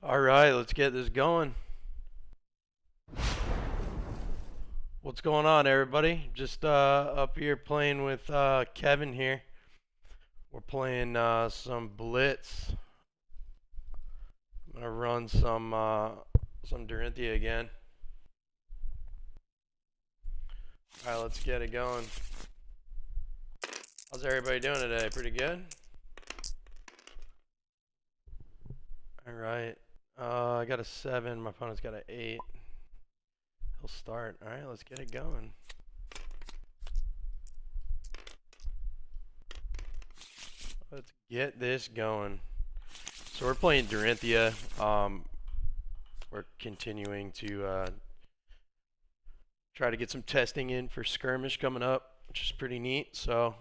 All right, let's get this going. What's going on, everybody? Just up here playing with Kevin here. We're playing some Blitz. I'm gonna run some Dorinthia again. All right, let's get it going. How's everybody doing today? Pretty good. All right. I got a 7. My opponent's got an 8. He'll start. All right, let's get it going. Let's get this going. So we're playing Dorinthia. We're continuing to try to get some testing in for skirmish coming up, which is pretty neat. So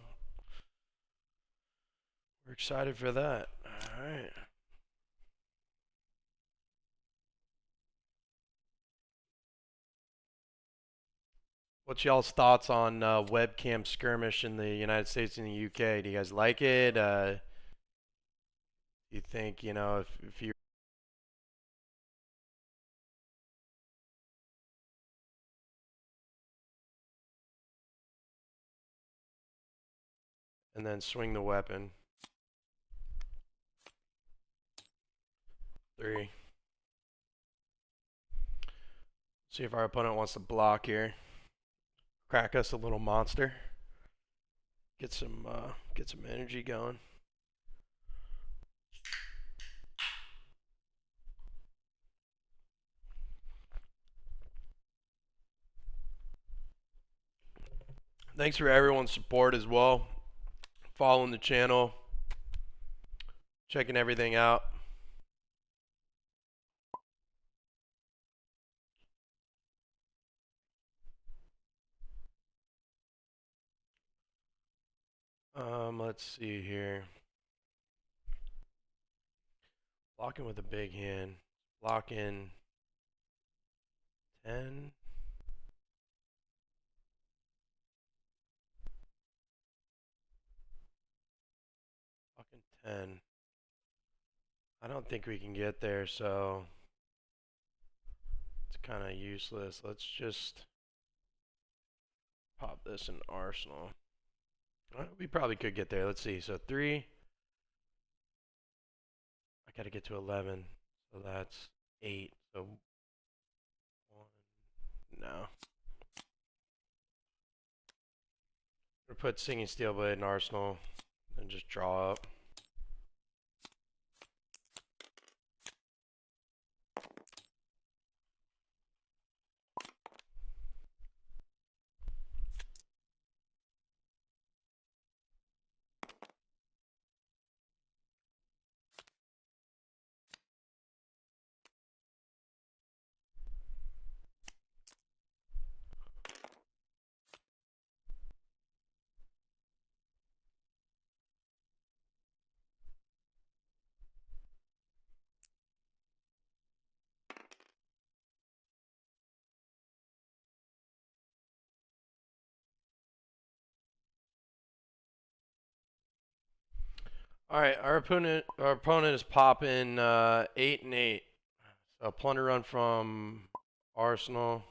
we're excited for that. All right. What's y'all's thoughts on webcam skirmish in the United States and the UK? Do you guys like it? You think, if you and then swing the weapon. 3. See if our opponent wants to block here. Crack us a little monster. Get some energy going. Thanks for everyone's support as well. Following the channel, checking everything out. Let's see here. Blocking with a big hand. Blocking 10. Blocking 10. I don't think we can get there, so it's kind of useless. Let's just pop this in Arsenal. We probably could get there. Let's see. So 3. I got to get to 11. So that's 8. So 1. No. We'll put Singing Steelblade in Arsenal and just draw up. All right, our opponent is popping 8 and 8. So plunder run from Arsenal.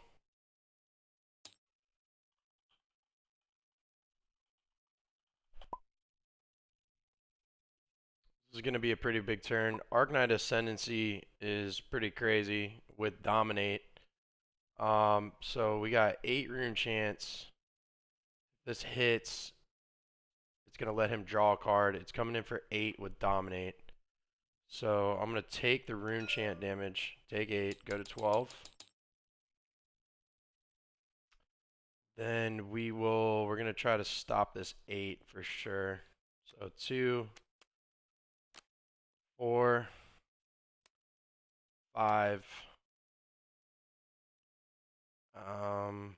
This is going to be a pretty big turn. Arknight Ascendancy is pretty crazy with Dominate. So we got 8 rune chance. This hits. It's going to let him draw a card. It's coming in for 8 with Dominate. So I'm going to take the rune chant damage. Take 8, go to 12. Then we're going to try to stop this 8 for sure. So 2, 4, 5. Um,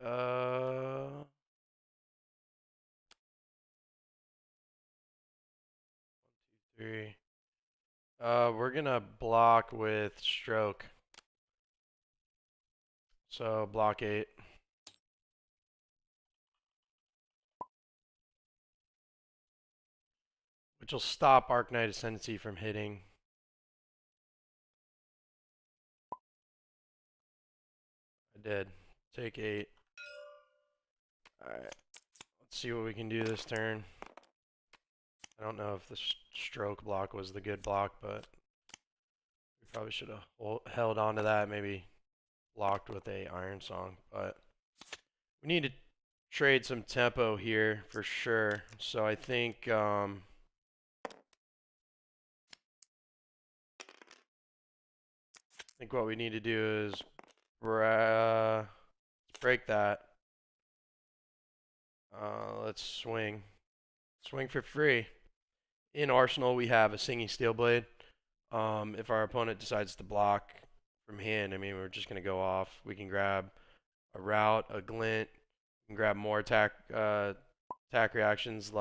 uh, 3. We're gonna block with stroke. So block 8. which will stop Arknight Ascendancy from hitting. I did. Take 8. Alright. Let's see what we can do this turn. I don't know if the stroke block was the good block, but we probably should have held on to that. Maybe blocked with a Iron Song. But we need to trade some tempo here for sure. So I think what we need to do is break that. Let's swing. Swing for free. In Arsenal, we have a Singing Steelblade. If our opponent decides to block from hand, I mean, we're just going to go off. We can grab a Route, a Glint. We can grab more attack reactions.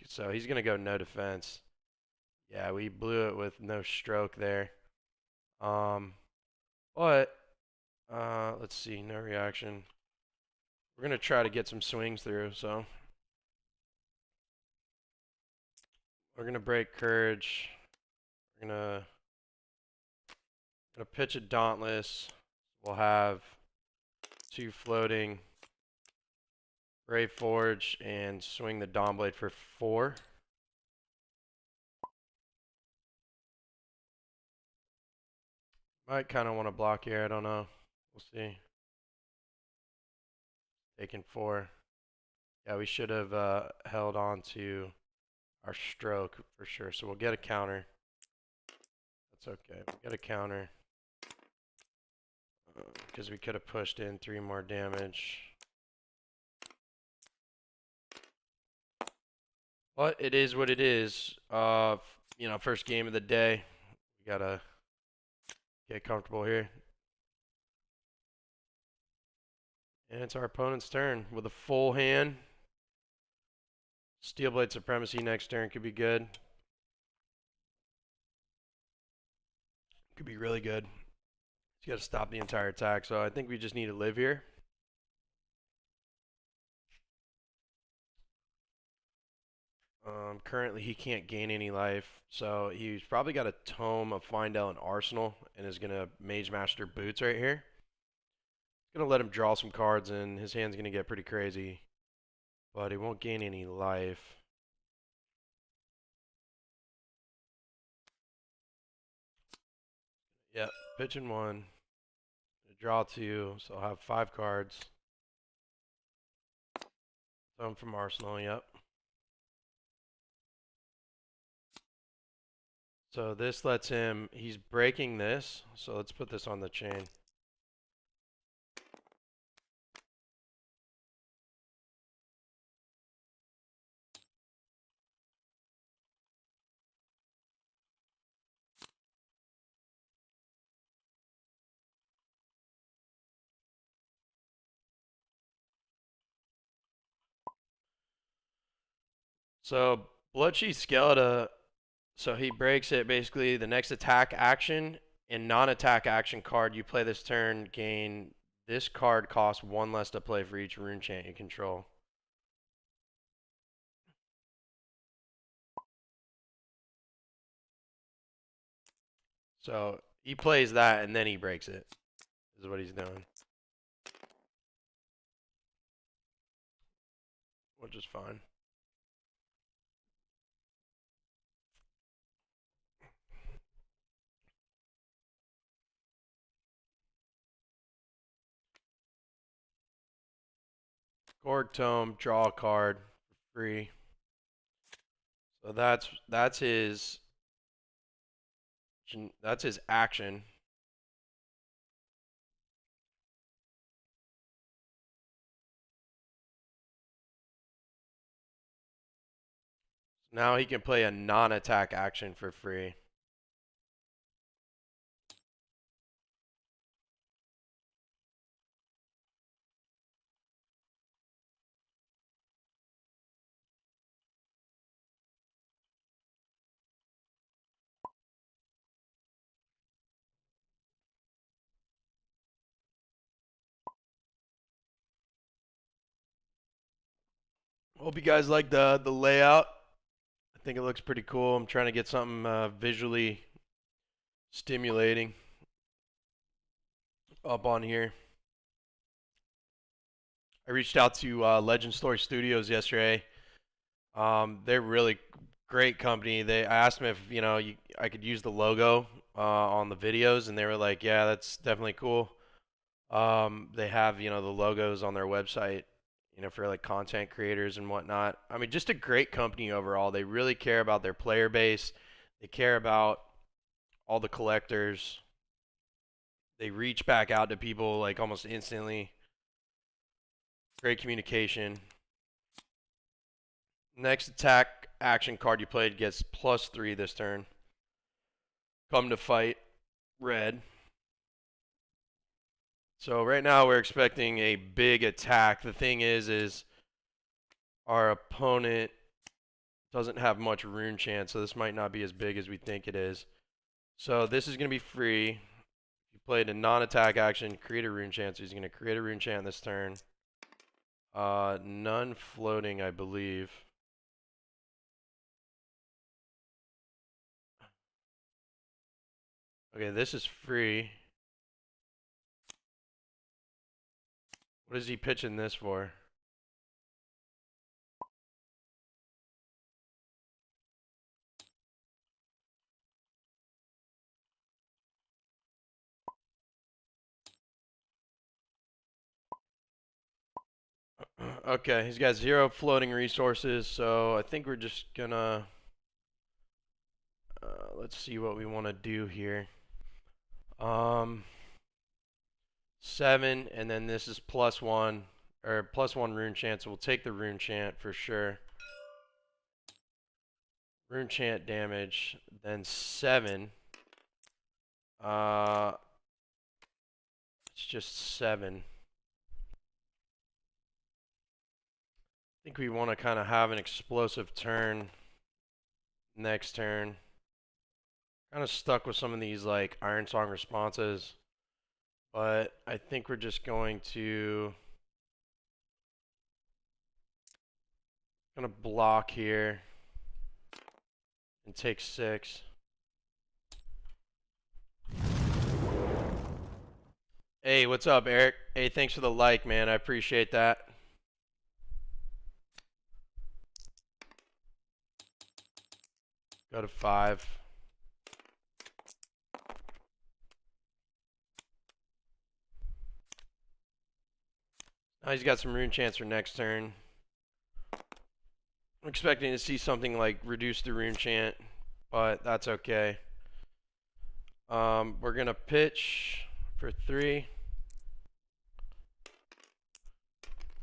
So he's going to go no defense. Yeah, we blew it with no stroke there. But let's see, no reaction. We're going to try to get some swings through, so we're going to break Courage. We're going to pitch a Dauntless. We'll have 2 floating, Brave Forge, and swing the Dawnblade for 4. Might kind of want to block here, I don't know. We'll see. Taking 4. Yeah, we should have held on to our stroke for sure. So we'll get a counter. That's okay. We'll get a counter. Because we could have pushed in 3 more damage. But it is what it is. You know, first game of the day. We gotta get comfortable here. And it's our opponent's turn with a full hand. Steelblade Supremacy next turn could be good. Could be really good. He's got to stop the entire attack, so I think we just need to live here. Currently, he can't gain any life, so he's probably got a Tome of Findel and Arsenal, and is going to Mage Master Boots right here. Going to let him draw some cards, and his hand's going to get pretty crazy, but he won't gain any life. Yep, pitching 1. Draw 2, so I'll have 5 cards. Some from Arsenal, yep. So this lets him, he's breaking this, so let's put this on the chain. So Bloodchief Skeleton, so he breaks it basically the next attack action and non-attack action card you play this turn gain. This card costs 1 less to play for each rune chant you control. So he plays that and then he breaks it, is what he's doing. Which is fine. Gorg Tome, draw a card for free. So that's his action. Now he can play a non-attack action for free. Hope you guys like the layout. I think it looks pretty cool. I'm trying to get something visually stimulating up on here. I reached out to Legend Story Studios yesterday. They're really great company. I asked them if I could use the logo on the videos, and they were like, "Yeah, that's definitely cool." They have the logos on their website, for like content creators and whatnot. I mean, just a great company overall. They really care about their player base. They care about all the collectors. They reach back out to people like almost instantly. Great communication. Next attack action card you played gets +3 this turn. Come to fight, red. So right now we're expecting a big attack. The thing is our opponent doesn't have much rune chance, so this might not be as big as we think it is. So this is going to be free. If you played a non-attack action, create a rune chant. So he's going to create a rune chant this turn. None floating, I believe. Okay, this is free. What is he pitching this for? Okay, he's got 0 floating resources, so I think we're just gonna let's see what we want to do here. 7, and then this is +1 or +1 rune chant, so we'll take the rune chant for sure. Rune chant damage, then 7. It's just 7. I think we want to kind of have an explosive turn next turn. Kind of stuck with some of these like Iron Song responses, but I think we're just going to block here and take 6. Hey, what's up, Eric? Hey, thanks for the like, man. I appreciate that. Go to 5. Now he's got some rune chance for next turn. I'm expecting to see something like reduce the rune chant, but that's okay. We're gonna pitch for 3.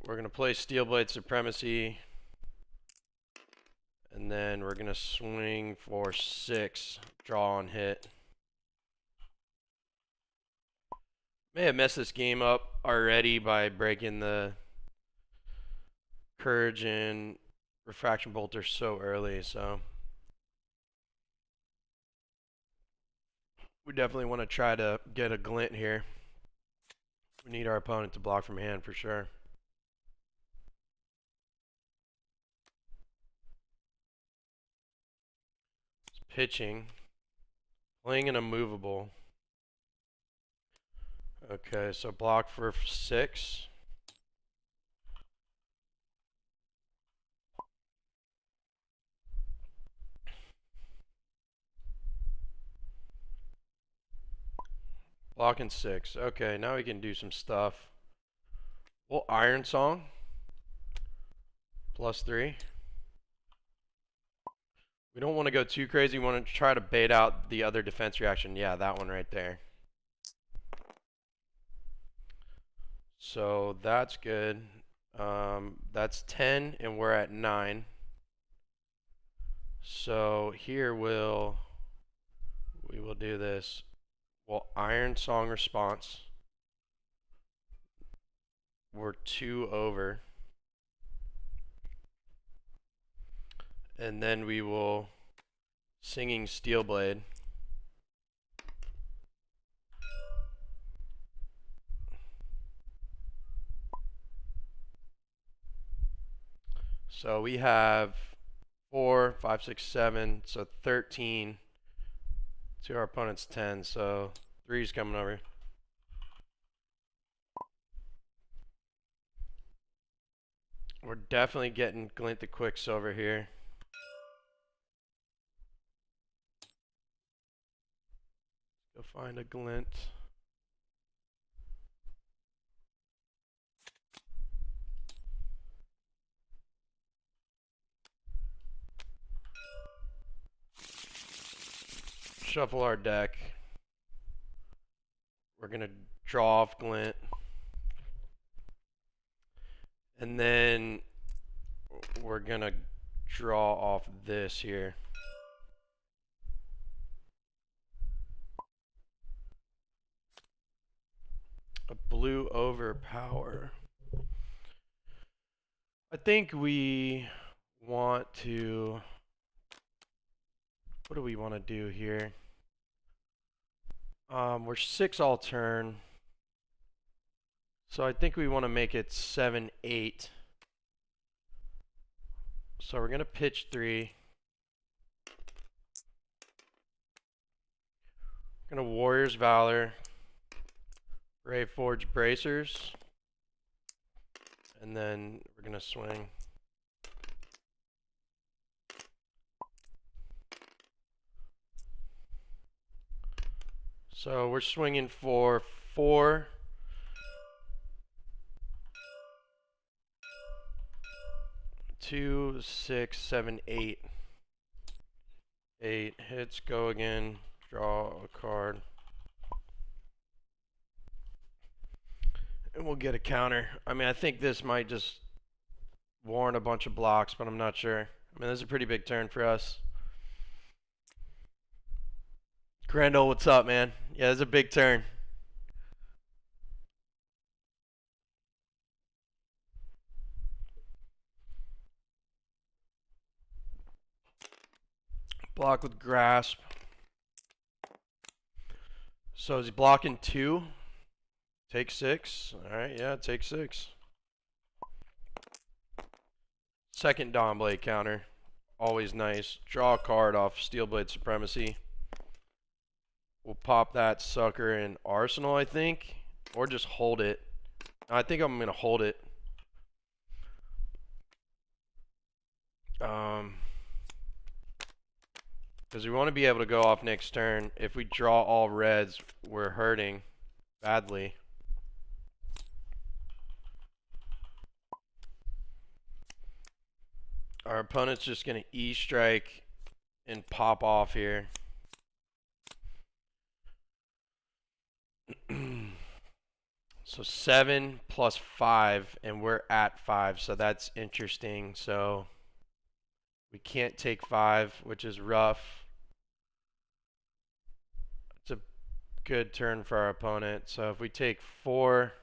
We're gonna play Steelblade Supremacy, and then we're gonna swing for 6. Draw on hit. May have messed this game up already by breaking the Courage and Refraction Bolter so early, so we definitely want to try to get a glint here. We need our opponent to block from hand for sure. It's pitching. Playing an immovable. Okay, so block for 6. Blocking 6. Okay, now we can do some stuff. Well, Iron Song. +3. We don't want to go too crazy. We want to try to bait out the other defense reaction. Yeah, that one right there. So that's good. That's 10, and we're at 9. So here we will do this. Well, Iron Song response. We're 2 over. And then we will Singing Steelblade. So we have 4, 5, 6, 7. So 13 to our opponent's 10. So 3's coming over. We're definitely getting Glint the Quicksilver here. Go find a Glint. Shuffle our deck. We're going to draw off Glint. And then we're going to draw off this here. A blue overpower. I think we want to... What do we want to do here? We're 6 all turn. So I think we want to make it 7, 8. So we're going to pitch 3. We're going to Warrior's Valor. Ray Forge Bracers. And then we're going to swing. So we're swinging for 4. 2, 6, 7, 8. 8 hits, go again, draw a card. And we'll get a counter. I mean, I think this might just warrant a bunch of blocks, but I'm not sure. I mean, this is a pretty big turn for us. Grendel, what's up, man? Yeah, this is a big turn. Block with Grasp. So is he blocking 2? Take 6. Alright, yeah, take 6. Second Dawnblade counter. Always nice. Draw a card off Steelblade Supremacy. We'll pop that sucker in Arsenal, I think. Or just hold it. I think I'm going to hold it. Because we want to be able to go off next turn. If we draw all reds, we're hurting badly. Our opponent's just going to E-strike and pop off here. So 7 plus 5, and we're at 5, so that's interesting. So we can't take 5, which is rough. It's a good turn for our opponent. So if we take 4,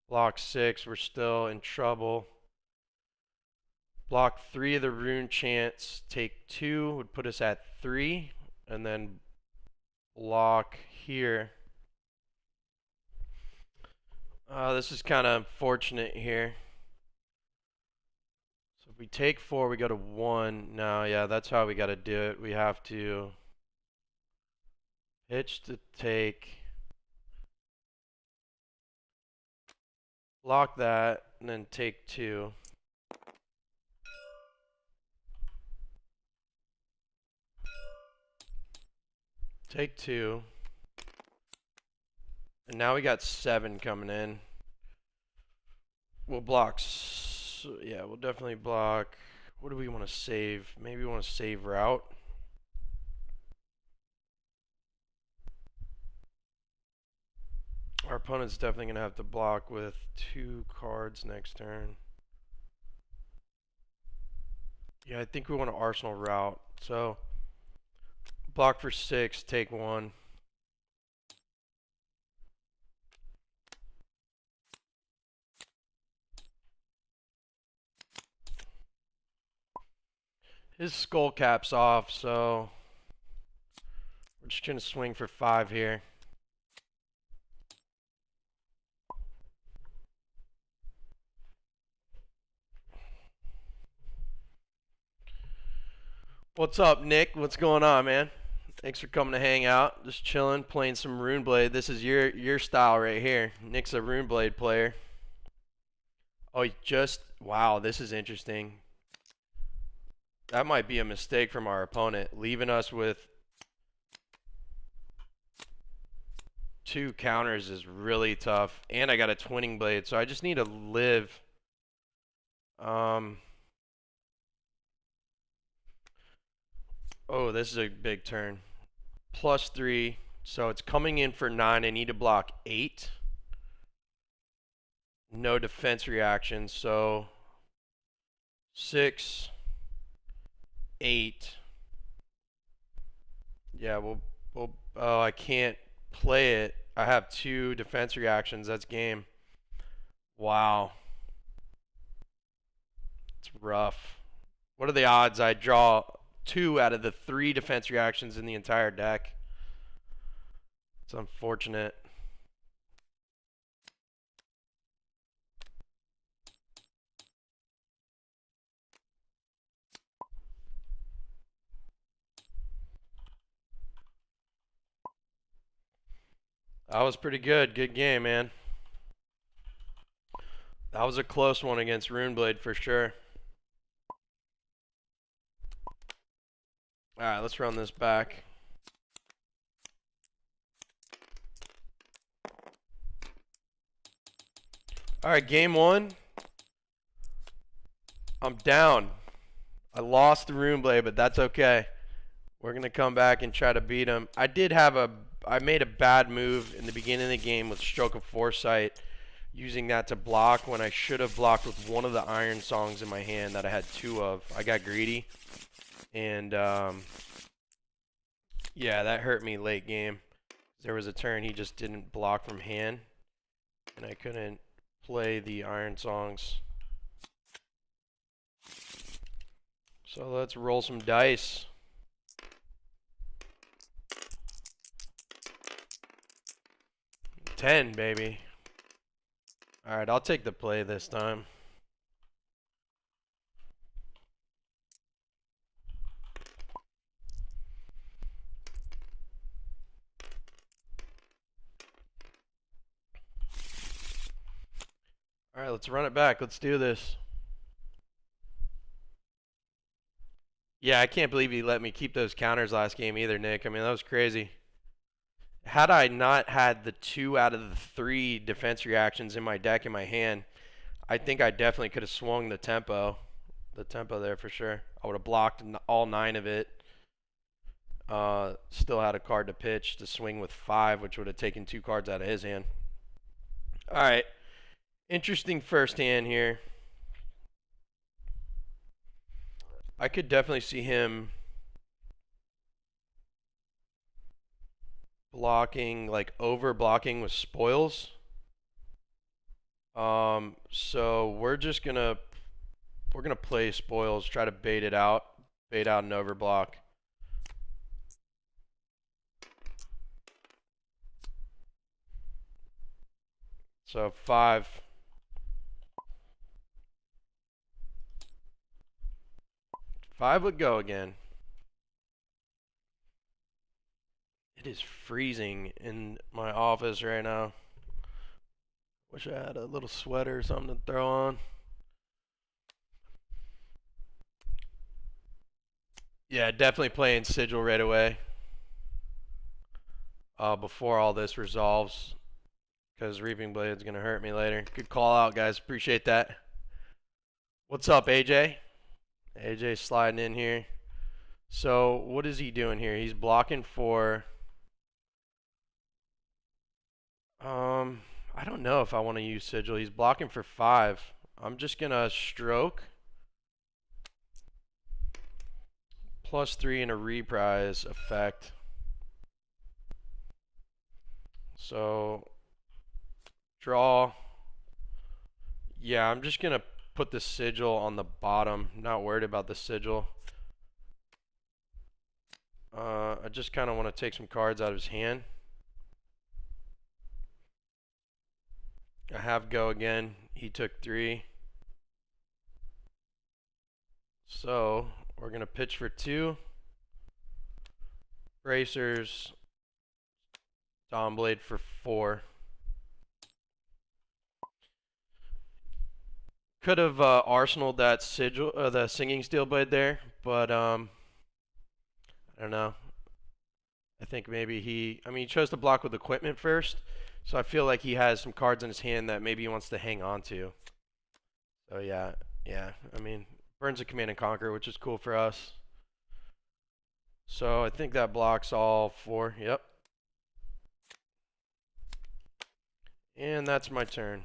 block 6, we're still in trouble. Block 3 of the Rune Chants, take 2 would put us at 3, and then block here. This is kind of unfortunate here. So if we take 4, we go to 1. No, yeah, that's how we got to do it. We have to pitch to take, block that, and then take 2. Take 2. And now we got 7 coming in. We'll block. Yeah, we'll definitely block. What do we want to save? Maybe we want to save route. Our opponent's definitely going to have to block with 2 cards next turn. Yeah, I think we want to Arsenal route. So, block for 6, take 1. His skull cap's off, so we're just going to swing for 5 here. What's up, Nick? What's going on, man? Thanks for coming to hang out. Just chilling, playing some Runeblade. This is your style right here. Nick's a Runeblade player. Oh, wow, this is interesting. That might be a mistake from our opponent, leaving us with 2 counters is really tough. And I got a Twinning Blade, so I just need to live. Oh, this is a big turn. +3, so it's coming in for 9. I need to block 8. No defense reaction, so 6, 8. Yeah, oh, I can't play it. I have 2 defense reactions. That's game. Wow. It's rough. What are the odds I draw 2 out of the 3 defense reactions in the entire deck? It's unfortunate. That was pretty good. Good game, man. That was a close one against Runeblade for sure. Alright, let's run this back. Alright, game 1. I'm down. I lost the Runeblade, but that's okay. We're going to come back and try to beat him. I made a bad move in the beginning of the game with Stroke of Foresight, using that to block when I should have blocked with one of the Iron Songs in my hand that I had 2 of. I got greedy. And, yeah, that hurt me late game. There was a turn he just didn't block from hand, and I couldn't play the Iron Songs. So let's roll some dice. 10, baby. Alright, I'll take the play this time. Alright, let's run it back. Let's do this. Yeah, I can't believe he let me keep those counters last game either, Nick. I mean, that was crazy. Had I not had the 2 out of the 3 defense reactions in my deck in my hand, I think I definitely could have swung the tempo. The tempo there for sure. I would have blocked all 9 of it. Still had a card to pitch to swing with 5, which would have taken 2 cards out of his hand. Alright. Interesting first hand here. I could definitely see him blocking, like over blocking with spoils. So we're gonna play spoils, try to bait out an overblock. So 5. Five would go again. It is freezing in my office right now. Wish I had a little sweater or something to throw on. Yeah, definitely playing Sigil right away. Before all this resolves. Because Reaping Blade's going to hurt me later. Good call out, guys. Appreciate that. What's up, AJ? AJ sliding in here. So, what is he doing here? He's blocking for... I don't know if I want to use Sigil. He's blocking for 5. I'm just going to stroke. +3 and a reprise effect. So, draw. Yeah, I'm just going to put the Sigil on the bottom. Not worried about the Sigil. I just kind of want to take some cards out of his hand. I have go again. He took 3. So, we're going to pitch for 2. Bracers, Dawnblade for 4. Could have arsenaled that sigil, the Singing Steel Blade there, but I don't know. I think maybe he chose to block with equipment first, so I feel like he has some cards in his hand that maybe he wants to hang on to. So yeah, I mean, burns a Command and Conquer, which is cool for us. So I think that blocks all 4. Yep. And that's my turn.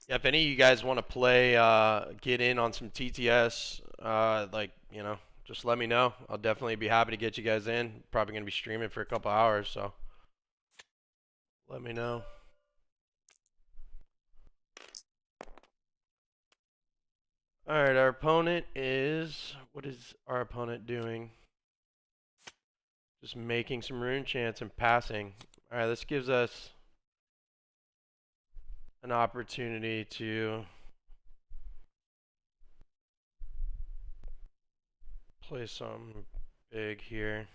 Yeah, if any of you guys want to play, get in on some TTS, just let me know. I'll definitely be happy to get you guys in. Probably going to be streaming for a couple hours, so let me know. Alright, our opponent is... What is our opponent doing? Just making some rune chants and passing. Alright, this gives us an opportunity to play something big here.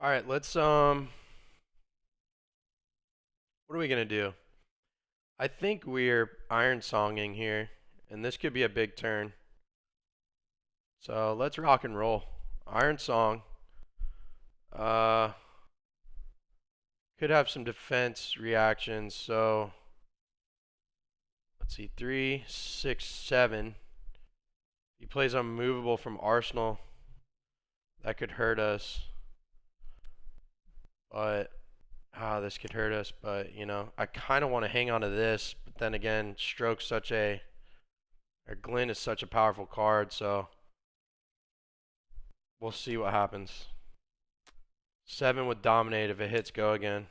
Alright, let's what are we gonna do? I think we're Iron Songing here, and this could be a big turn. So let's rock and roll. Iron Song. Could have some defense reactions, so let's see, 3, 6, 7. He plays unmovable from Arsenal. That could hurt us. But this could hurt us, but I kind of want to hang on to this, but then again, Glint is such a powerful card, so we'll see what happens. 7 would dominate if it hits go again.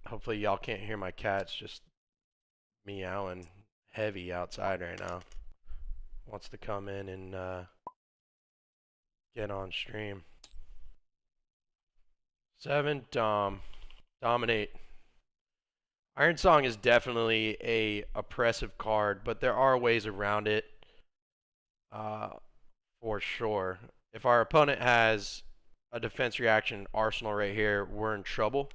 Hopefully y'all can't hear my cats just meowing heavy outside right now. Wants to come in and get on stream. 7 dominate. Iron Song is definitely a oppressive card, but there are ways around it. For sure. If our opponent has a defense reaction Arsenal right here, we're in trouble.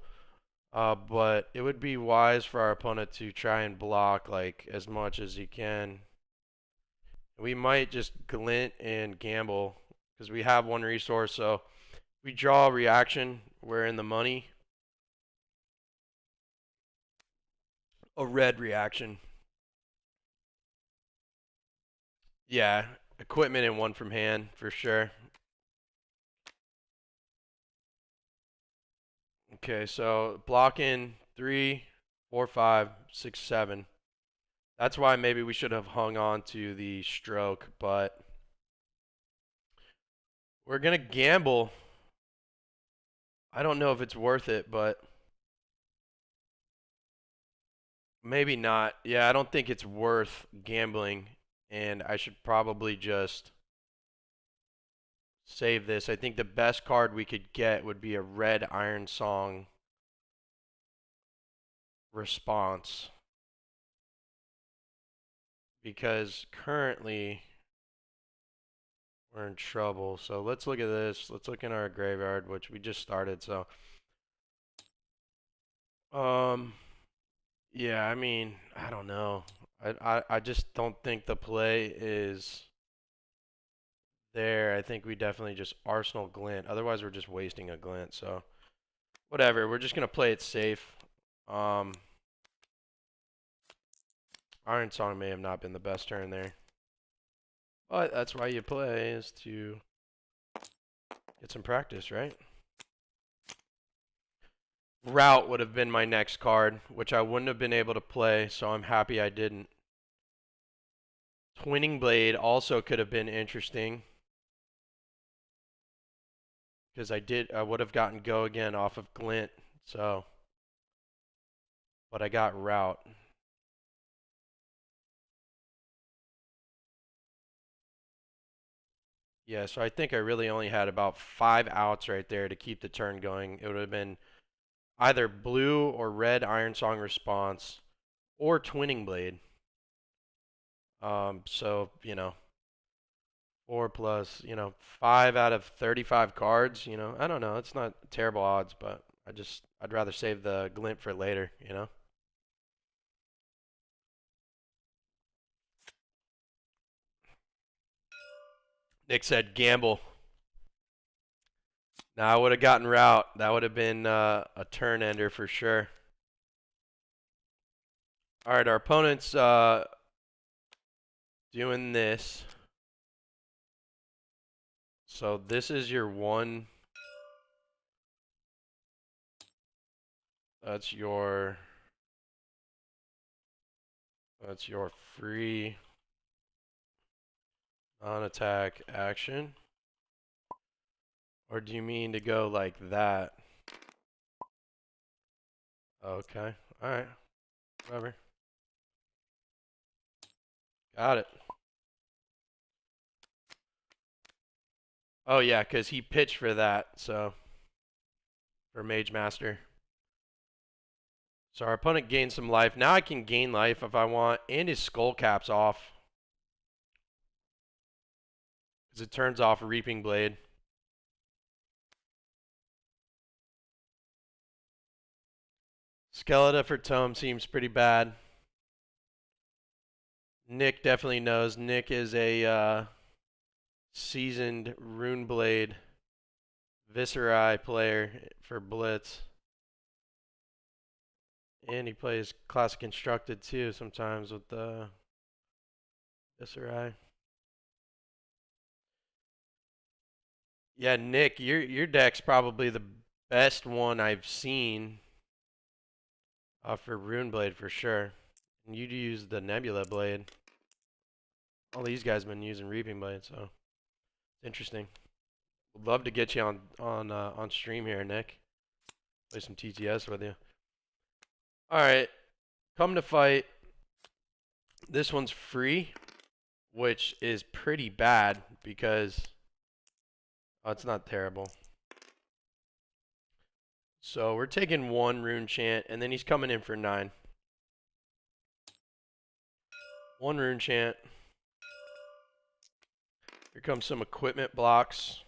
But it would be wise for our opponent to try and block like as much as he can. We might just glint and gamble because we have 1 resource. So if we draw a reaction, we're in the money. A red reaction. Yeah, equipment and 1 from hand for sure. Okay, so blocking 3, 4, 5, 6, 7. That's why maybe we should have hung on to the stroke, but we're gonna gamble. I don't know if it's worth it, but maybe not. Yeah, I don't think it's worth gambling, and I should probably just save this. I think the best card we could get would be a red Iron Song response. Because currently we're in trouble. So let's look at this. Let's look in our graveyard, which we just started. So, yeah, I mean, I don't know. I just don't think the play is there. I think we definitely just Arsenal Glint. Otherwise, we're just wasting a Glint. So, whatever. We're just gonna play it safe. Iron Song may have not been the best turn there. But that's why you play, is to get some practice, right? Route would have been my next card, which I wouldn't have been able to play, so I'm happy I didn't. Twinning Blade also could have been interesting. Because I would have gotten go again off of Glint. So, but I got Route. Yeah, so I think I really only had about 5 outs right there to keep the turn going. It would have been either blue or red Iron Song response or Twinning Blade. So, 4 plus, 5 out of 35 cards, I don't know. It's not terrible odds, but I'd rather save the glint for later. Nick said gamble. Now I would have gotten route. That would have been a turn ender for sure. All right, our opponent's doing this. So this is your one. That's your free non-attack action. Or do you mean to go like that? Okay. All right. Whatever. Got it. Oh yeah, because he pitched for that, so for Mage Master. So our opponent gained some life. Now I can gain life if I want, and his skull cap's off. Because it turns off Reaping Blade. Skeleton for Tome seems pretty bad. Nick definitely knows. Nick is a seasoned Runeblade Viserai player for Blitz. And he plays Classic Constructed too sometimes with the Viserai. Yeah, Nick, your deck's probably the best one I've seen for Runeblade for sure. And you use the Nebula Blade. All these guys have been using Reaping Blade, so it's interesting. Would love to get you on stream here, Nick. Play some TTS with you. All right, come to fight. This one's free, which is pretty bad because it's not terrible. So we're taking 1 rune chant, and then he's coming in for 9. 1 rune chant. Here comes some equipment blocks.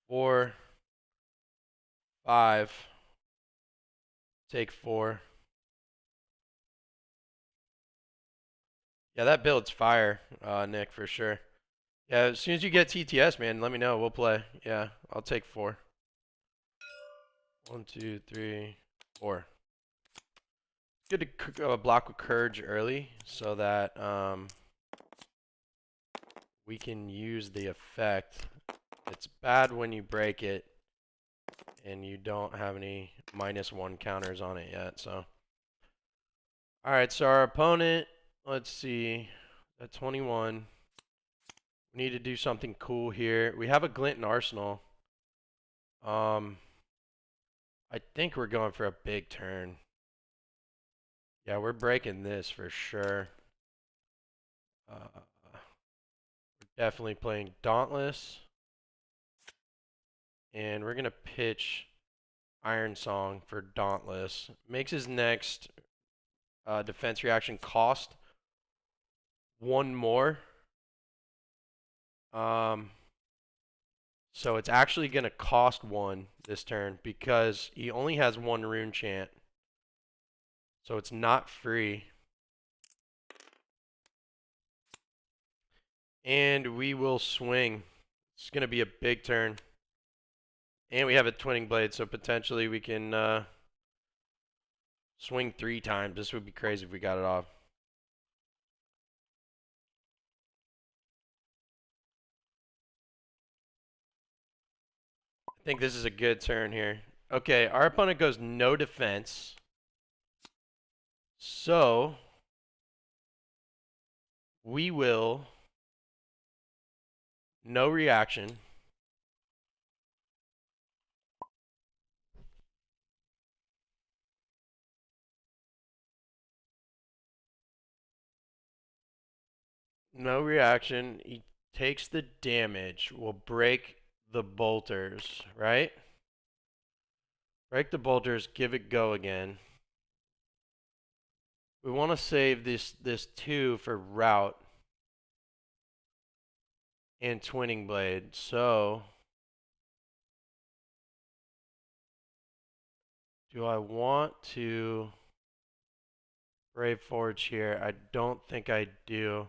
4, 5. Take 4. Yeah, that build's fire, Nick, for sure. Yeah, as soon as you get TTS, man, let me know. We'll play. Yeah, I'll take 4. 1, 2, 3, 4. Good to block with Courage early so that we can use the effect. It's bad when you break it and you don't have any -1 counters on it yet. So, all right. So our opponent, let's see, at 21. We need to do something cool here. We have a Glint in Arsenal. I think we're going for a big turn. Yeah, we're breaking this for sure. We're definitely playing Dauntless. And we're going to pitch Iron Song for Dauntless. Makes his next defense reaction cost 1 more. So it's actually going to cost 1 this turn because he only has 1 rune chant. So it's not free. And we will swing. It's going to be a big turn. And we have a Twinning Blade, so potentially we can swing 3 times. This would be crazy if we got it off. I think this is a good turn here. Okay, our opponent goes no defense. So we will no reaction. No reaction. He takes the damage. We'll break the bolters, right? Break the bolters, give it go again. We want to save this 2 for route and twinning blade. So do I want to Brave Forge here? I don't think I do.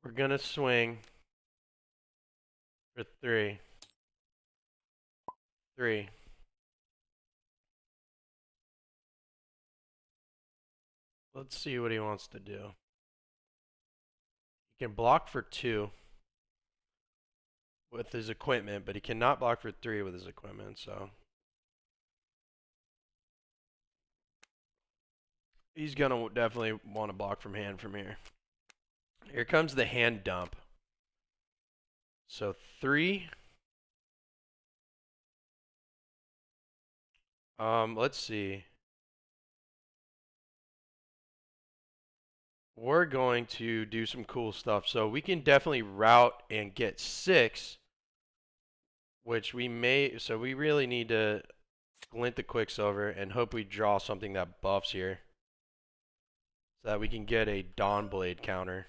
We're going to swing for 3. 3. Let's see what he wants to do. He can block for 2 with his equipment, but he cannot block for 3 with his equipment, so he's going to definitely want to block from hand from here. Here comes the hand dump. So 3. Let's see. We're going to do some cool stuff. So we can definitely route and get 6, which we may. So we really need to glint the Quicksilver and hope we draw something that buffs here, so that we can get a Dawnblade counter.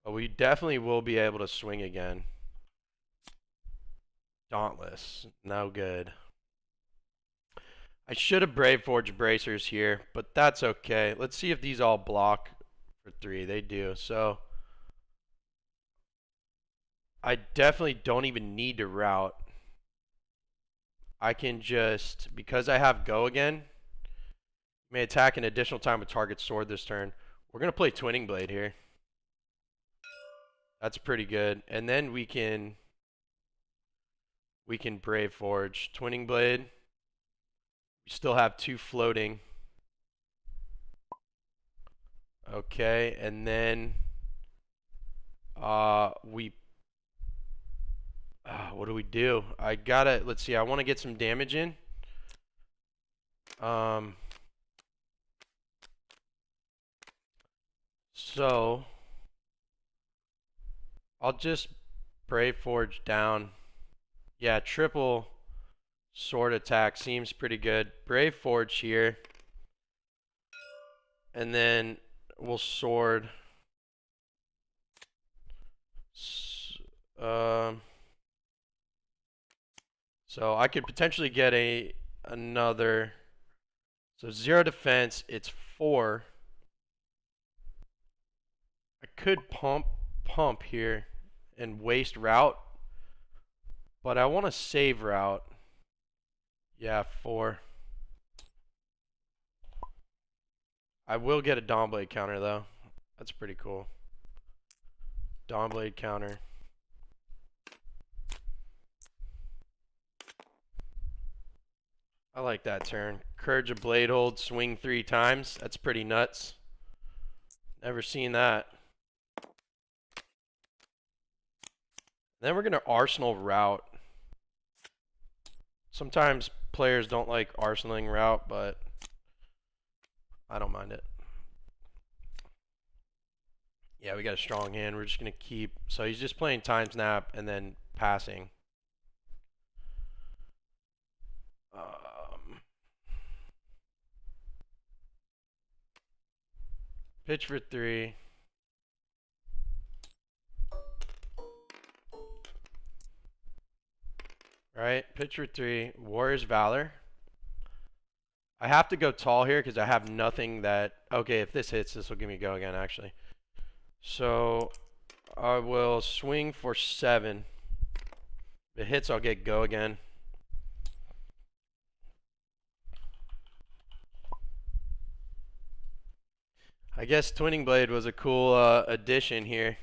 But we definitely will be able to swing again. Dauntless, no good. I should have Brave Forge Bracers here, but that's okay. Let's see if these all block for 3. They do. So I definitely don't even need to route. I can just, because I have go again, may attack an additional time with target sword this turn. We're going to play Twinning Blade here. That's pretty good. And then we can Brave Forge. Twinning Blade. We still have 2 floating. Okay, and then what do we do? I gotta, let's see, I want to get some damage in. So I'll just Brave Forge down. Yeah, triple sword attack seems pretty good. Brave Forge here. And then we'll sword. So I could potentially get another. So 0 defense, it's 4. I could pump here and waste route, but I want to save route. Yeah, 4. I will get a Dawnblade counter though. That's pretty cool. Dawnblade counter. I like that turn. Courage of Bladehold, swing 3 times. That's pretty nuts. Never seen that. Then we're going to Arsenal route. Sometimes players don't like arsenaling route, but I don't mind it. Yeah, we got a strong hand. We're just going to keep. So he's just playing time snap and then passing. Pitch for 3. Right, pitch for 3. Warrior's Valor. I have to go tall here because I have nothing that. Okay, if this hits, this will give me go again, actually. So I will swing for 7. If it hits, I'll get go again. I guess Twinning Blade was a cool addition here.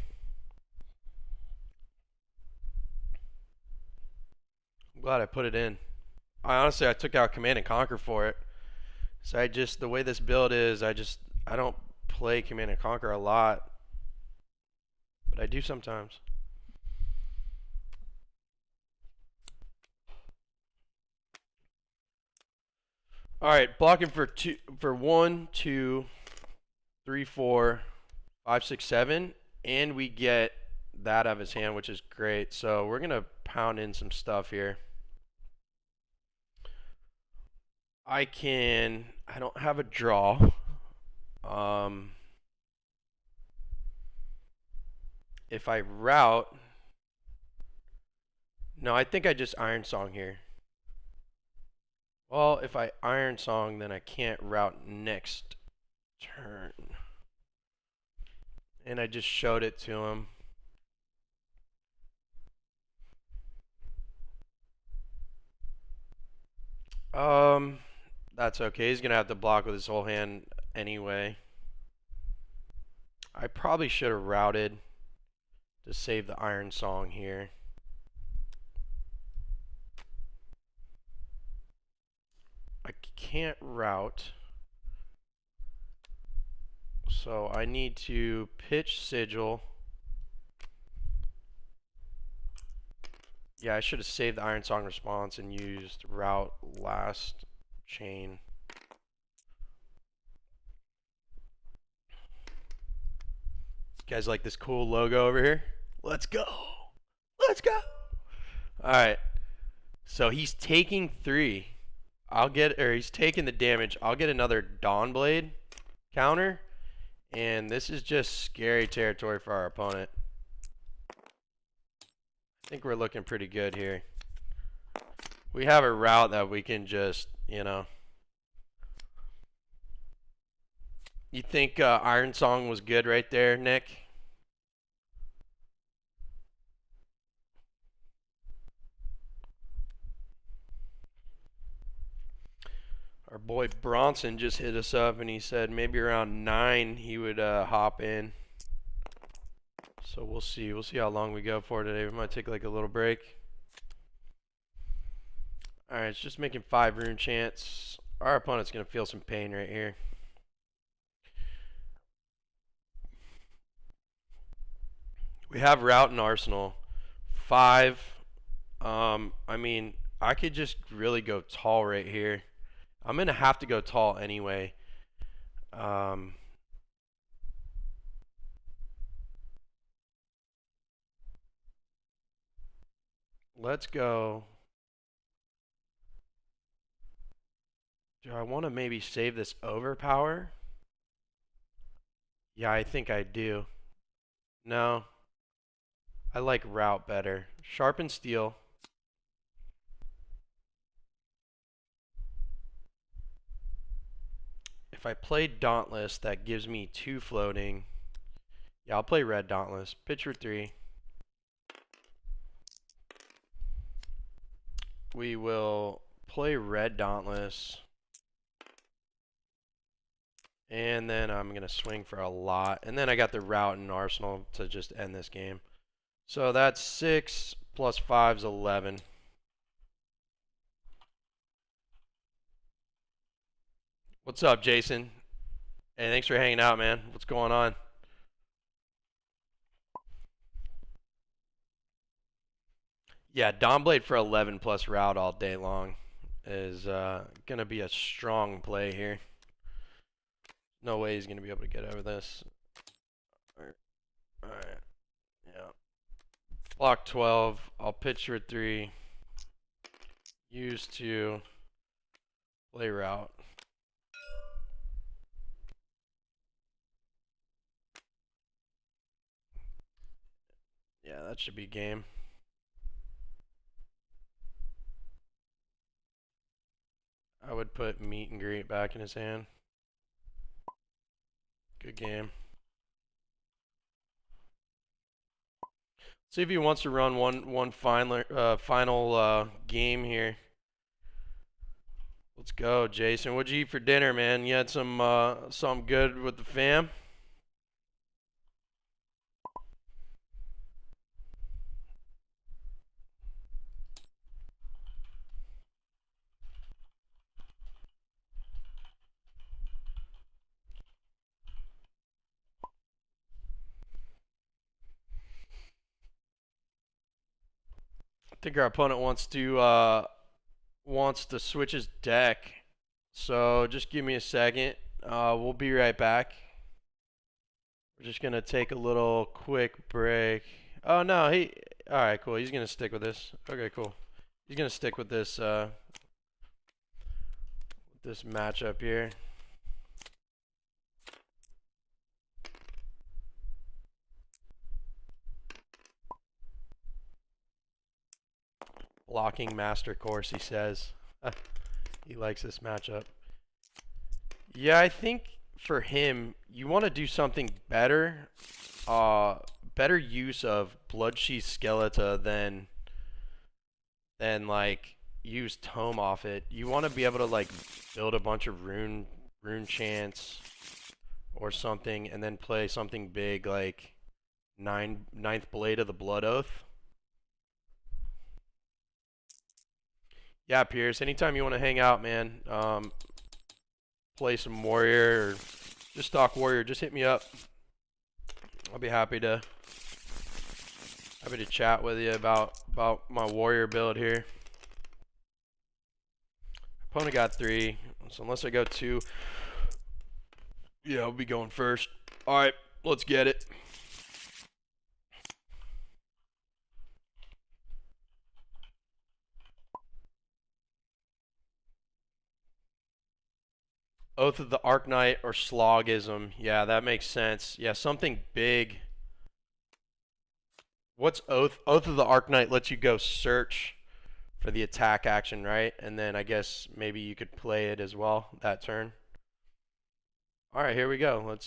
I'm glad I put it in. Honestly, I took out Command and Conquer for it. So the way this build is, I don't play Command and Conquer a lot, but I do sometimes. All right, blocking for 1, 2, 3, 4, 5, 6, 7, and we get that out of his hand, which is great. So we're gonna pound in some stuff here. I don't have a draw. If I route, no, I think I just Iron Song here. Well, if I Iron Song, then I can't route next turn. And I just showed it to him. That's okay. He's gonna have to block with his whole hand anyway. I probably should have routed to save the Iron Song here. I can't route. So I need to pitch Sigil. Yeah, I should have saved the Iron Song response and used route last chain. You guys like this cool logo over here? Let's go. Let's go. All right. So he's taking 3. He's taking the damage. I'll get another Dawnblade counter. And this is just scary territory for our opponent. I think we're looking pretty good here. We have a route that we can just, you know. You think Iron Song was good right there, Nick? Our boy Bronson just hit us up and he said maybe around 9 he would hop in. So we'll see. We'll see how long we go for today. We might take like a little break. Alright, it's just making 5 rune chants. Our opponent's going to feel some pain right here. We have route and arsenal. 5. I mean, I could just really go tall right here. I'm going to have to go tall anyway. Let's go. Do I want to maybe save this overpower? Yeah, I think I do. No. I like route better. Sharpen steel. If I play Dauntless, that gives me 2 floating. Yeah, I'll play red Dauntless. Pitch for 3. We will play red Dauntless. And then I'm going to swing for a lot. And then I got the route and arsenal to just end this game. So that's 6 plus 5 is 11. What's up, Jason? Hey, thanks for hanging out, man. What's going on? Yeah, Dawnblade for 11 plus route all day long is going to be a strong play here. No way he's going to be able to get over this. Alright. Yeah. Block 12. I'll pitch for 3. Use 2. Play route. Yeah, that should be game. I would put meet and greet back in his hand. Good game. See if he wants to run one final game here. Let's go, Jason. What'd you eat for dinner, man? You had something good with the fam? think our opponent wants to switch his deck. So just give me a second. We'll be right back. We're just gonna take a little quick break. Oh no, all right, cool. He's gonna stick with this. Okay, cool. He's gonna stick with this this matchup here. Blocking master course, he says. He likes this matchup. Yeah, I think for him, you want to do something better. Better use of Bloodsheath Skeleton than like use Tome off it. You want to be able to like build a bunch of rune chants or something, and then play something big like Ninth Blade of the Blood Oath. Yeah, Pierce. Anytime you want to hang out, man. Play some Warrior or just stock Warrior. Just hit me up. I'll be happy to chat with you about my Warrior build here. Opponent got 3, so unless I go 2, yeah, I'll be going first. All right, let's get it. Oath of the Arknight or Slogism. Yeah, that makes sense. Yeah, something big. What's Oath? Oath of the Arknight lets you go search for the attack action, right? And then I guess maybe you could play it as well that turn. All right, here we go. Let's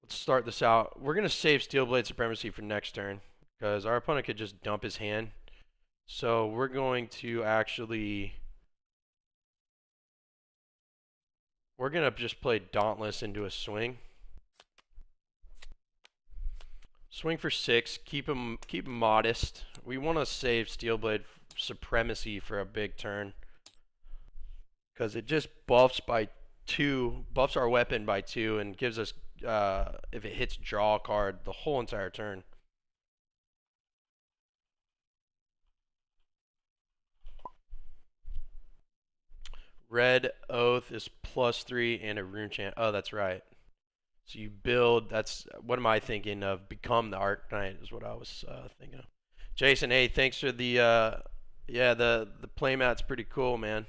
start this out. We're gonna save Steelblade Supremacy for next turn because our opponent could just dump his hand. So we're going to actually just play Dauntless into a swing. Swing for 6. Keep him modest. We want to save Steelblade Supremacy for a big turn because it just buffs our weapon by 2, and gives us if it hits draw a card the whole entire turn. Red Oath is +3 and a rune chant. Oh, that's right. So you build. That's what am I thinking of? Become the Arknight is what I was thinking of. Jason, hey, thanks for the yeah, the playmat's pretty cool, man.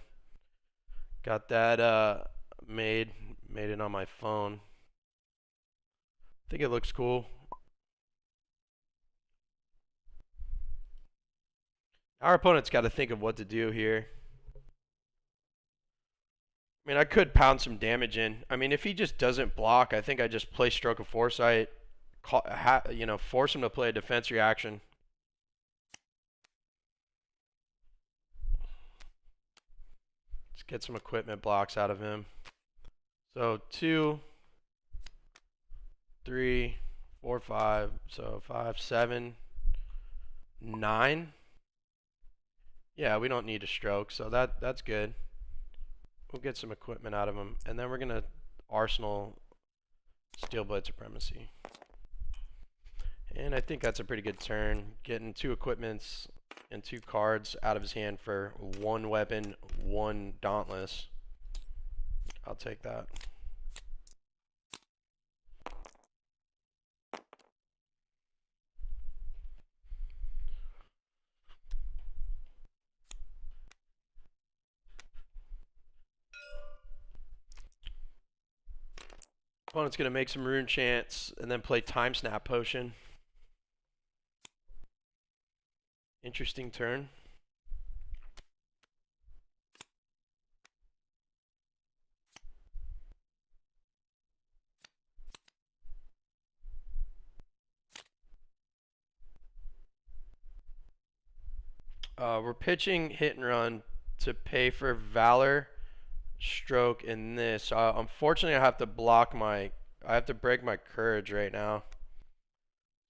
Got that made it on my phone. I think it looks cool. Our opponent's got to think of what to do here. I mean, I could pound some damage in. I mean, if he just doesn't block, I think I just play Stroke of Foresight, force him to play a defense reaction. Let's get some equipment blocks out of him. So 2, 3, 4, 5. So 5, 7, 9. Yeah, we don't need a stroke, so that's good. We'll get some equipment out of him, and then we're gonna Arsenal Steelblade Supremacy. And I think that's a pretty good turn. Getting 2 equipments and 2 cards out of his hand for 1 weapon, 1 Dauntless. I'll take that. Opponent's going to make some rune chants and then play Time Snap Potion. Interesting turn. We're pitching Hit and Run to pay for Valor, Stroke, and this. Unfortunately, I have to break my Courage right now.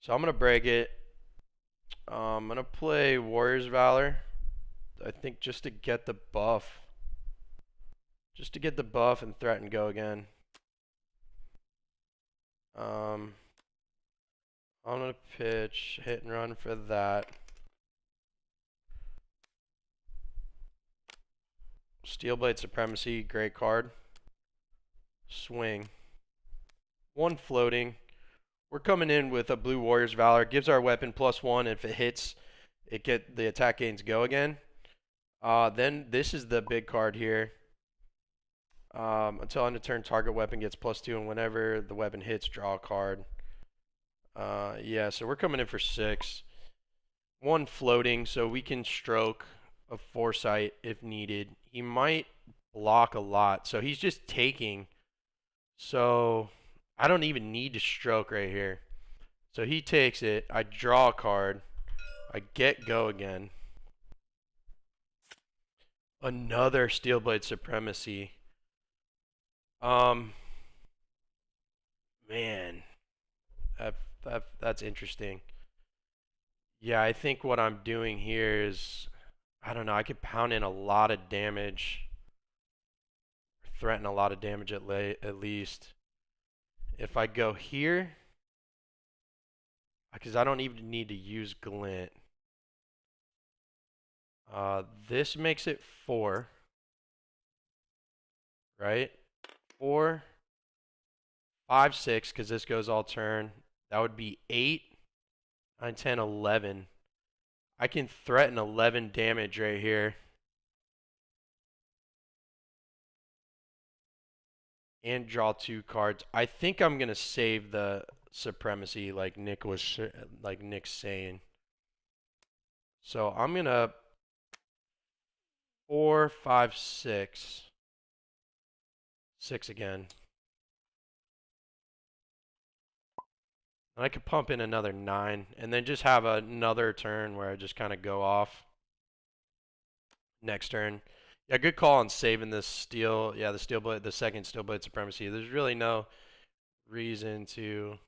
So I'm going to break it. I'm going to play Warrior's Valor. I think just to get the buff. Just to get the buff and threaten go again. I'm gonna pitch, hit and run for that. Steelblade Supremacy, great card. Swing. One floating. We're coming in with a Blue Warrior's Valor. Gives our weapon +1. If it hits, the attack gains go again. Then this is the big card here. Until end of turn, target weapon gets +2, and whenever the weapon hits, draw a card. Yeah, so we're coming in for 6. One floating, so we can stroke a Foresight if needed. He might block a lot, so he's just taking. So I don't even need to stroke right here. So he takes it. I draw a card. I get go again. Another Steelblade Supremacy. Man, that's interesting. Yeah, I think what I'm doing here is, I don't know, I could pound in a lot of damage, threaten a lot of damage at least. If I go here, because I don't even need to use Glint. This makes it 4, right? 4, 5, 6, because this goes all turn. That would be 8, 9, 10, 11. I can threaten 11 damage right here. And draw 2 cards. I think I'm going to save the Supremacy like Nick's saying. So I'm going to 4, 5, 6. 6 again. And I could pump in another 9 and then just have another turn where I just kind of go off. Next turn. Yeah, good call on saving this steel. Yeah, the second Steelblade Supremacy. There's really no reason to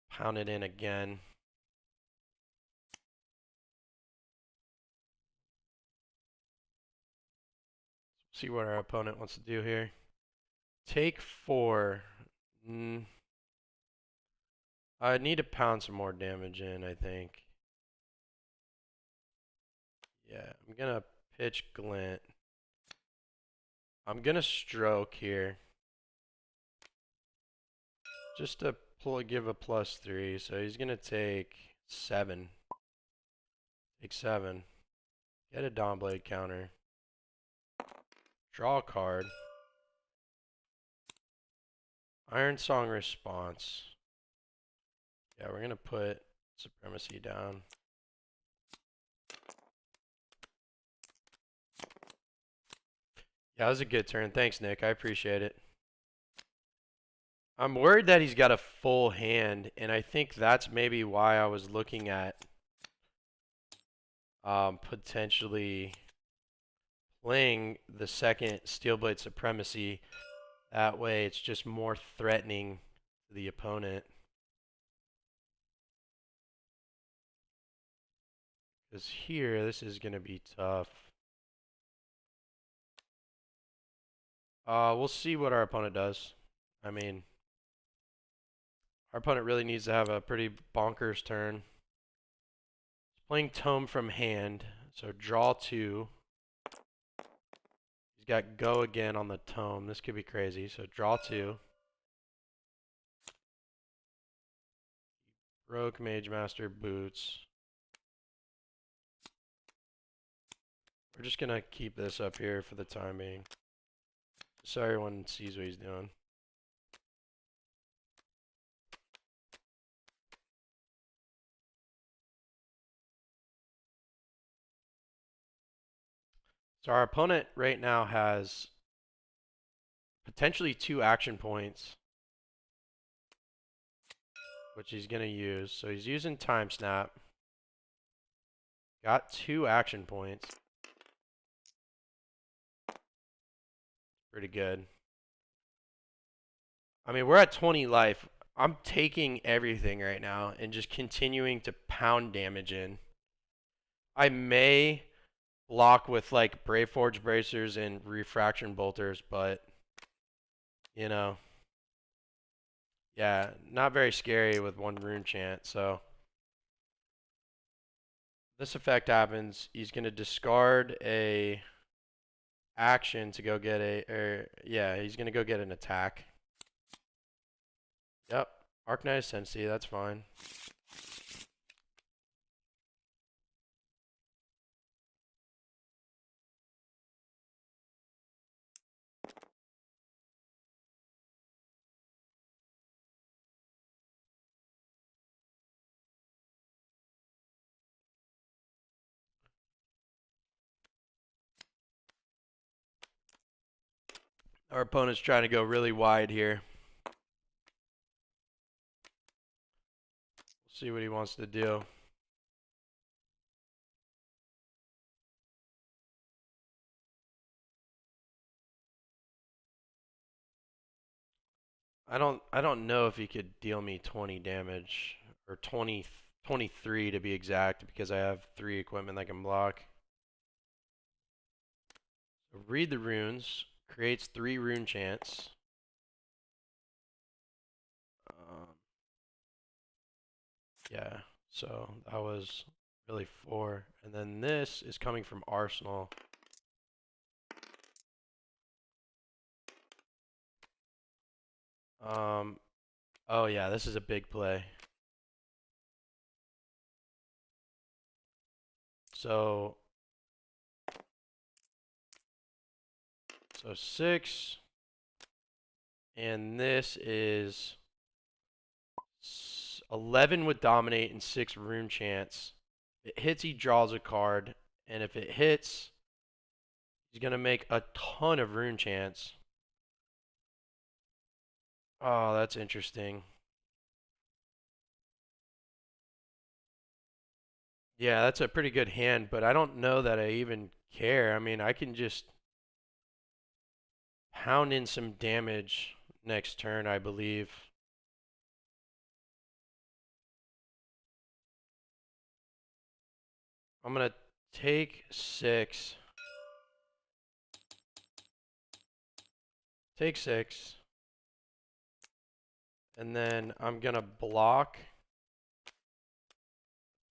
pound it in again. See what our opponent wants to do here. Take 4. I need to pound some more damage in, I think. Yeah, I'm going to pitch Glint. I'm going to stroke here. Just to give a +3. So he's going to take 7. Take 7. Get a Dawnblade counter. Draw a card. Iron Song response. Yeah, we're going to put Supremacy down. Yeah, that was a good turn. Thanks, Nick. I appreciate it. I'm worried that he's got a full hand, and I think that's maybe why I was looking at potentially playing the second Steelblade Supremacy. That way it's just more threatening to the opponent. Because here, this is going to be tough. We'll see what our opponent does. I mean, our opponent really needs to have a pretty bonkers turn. He's playing Tome from hand, so draw 2. He's got go again on the Tome. This could be crazy. So draw 2. Broke Mage Master boots. We're just going to keep this up here for the time being, so everyone sees what he's doing. So our opponent right now has potentially 2 action points, which he's going to use. So he's using Time Snap. Got 2 action points. Pretty good. I mean, we're at 20 life. I'm taking everything right now and just continuing to pound damage in. I may block with like Brave Forge Bracers and Refraction Bolters, but you know, Yeah, not very scary with one rune chant. So this effect happens. He's gonna discard a action to go get yeah, he's gonna go get an attack. Yep, Arknight Ascendancy, that's fine. Our opponent's trying to go really wide here. See what he wants to do. I don't know if he could deal me 20 damage or 23 to be exact because I have 3 equipment that can block. So read the runes, creates 3 rune chants. Yeah, so that was really 4. And then this is coming from Arsenal. Oh yeah, this is a big play. So 6, and this is 11 with dominate and 6 rune chants. If it hits, he draws a card, and if it hits, he's gonna make a ton of rune chants. Oh, that's interesting. Yeah, that's a pretty good hand, but I don't know that I even care. I mean, I can just pound in some damage next turn, I believe. I'm gonna take 6. Take 6. And then I'm gonna block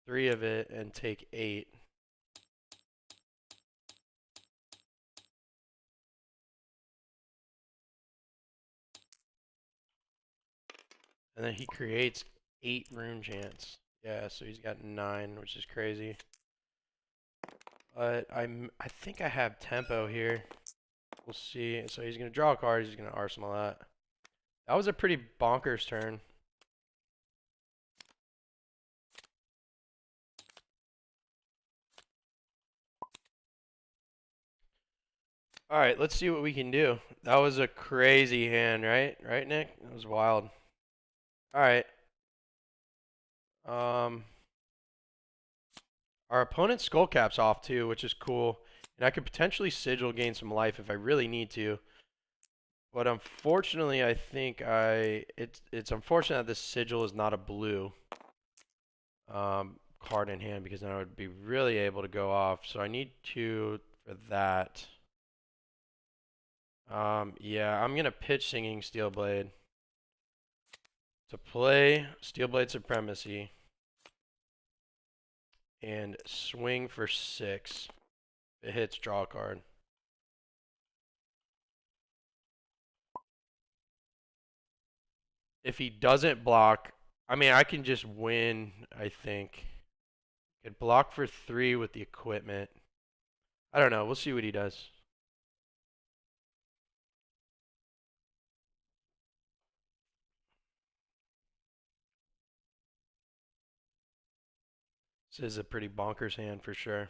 3 of it and take 8. And then he creates 8 rune chants. Yeah, so he's got 9, which is crazy. But I think I have tempo here. We'll see. So he's gonna draw a card. He's gonna arsenal that. That was a pretty bonkers turn. All right, let's see what we can do. That was a crazy hand, right? Right, Nick? That was wild. All right. Our opponent's skull cap's off too, which is cool. And I could potentially sigil gain some life if I really need to. But unfortunately, I think it's unfortunate that this sigil is not a blue card in hand because then I would be really able to go off. So I need 2 for that. Yeah, I'm gonna pitch Singing Steelblade to play Steelblade Supremacy and swing for 6. If it hits, draw a card. If he doesn't block, I mean, I can just win, I think. Could block for 3 with the equipment. I don't know. We'll see what he does. This is a pretty bonkers hand for sure.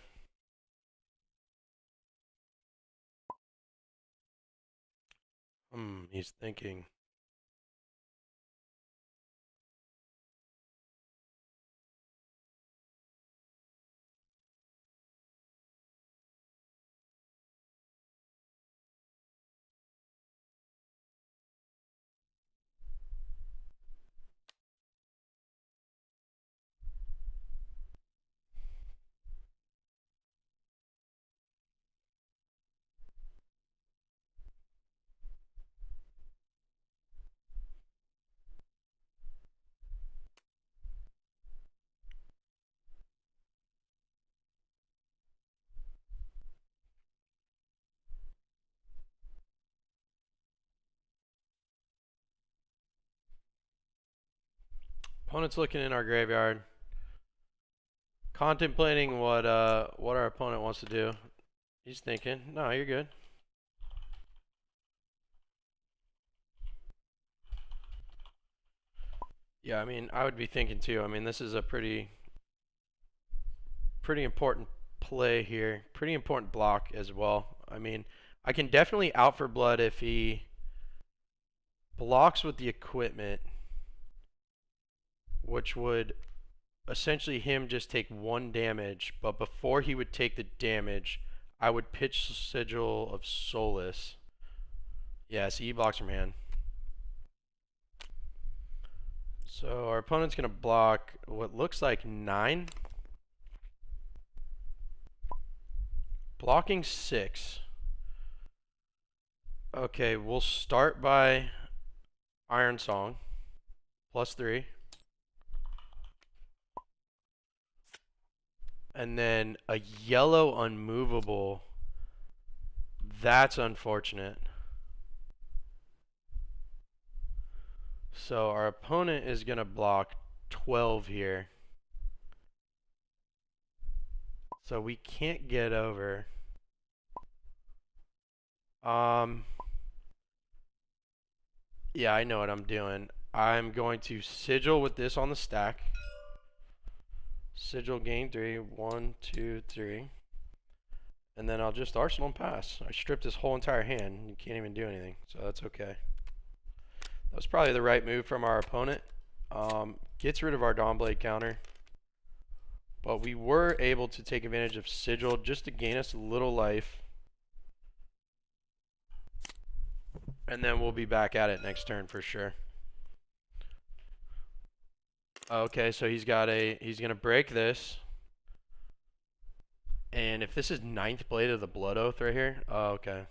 He's thinking. Opponent's looking in our graveyard, contemplating what our opponent wants to do. He's thinking, no, you're good. Yeah, I mean, I would be thinking too. I mean, this is a pretty important play here. Pretty important block as well. I mean, I can definitely out for blood if he blocks with the equipment, which would essentially him just take 1 damage, but before he would take the damage, I would pitch Sigil of Solace. Yeah, so he blocks from hand. So our opponent's going to block what looks like 9. Blocking 6. Okay, we'll start by Iron Song. +3. And then a yellow unmovable. That's unfortunate. So our opponent is going to block 12 here. So we can't get over. Yeah, I know what I'm doing. I'm going to Sigil with this on the stack. Sigil gain 3. 1, 2, 3. And then I'll just Arsenal and pass. I stripped his whole entire hand. You can't even do anything, so that's okay. That was probably the right move from our opponent. Gets rid of our Dawnblade counter. But we were able to take advantage of Sigil just to gain us a little life. And then we'll be back at it next turn for sure. Okay, so he's gonna break this. And if this is 9th Blade of the Blood Oath right here, oh, okay.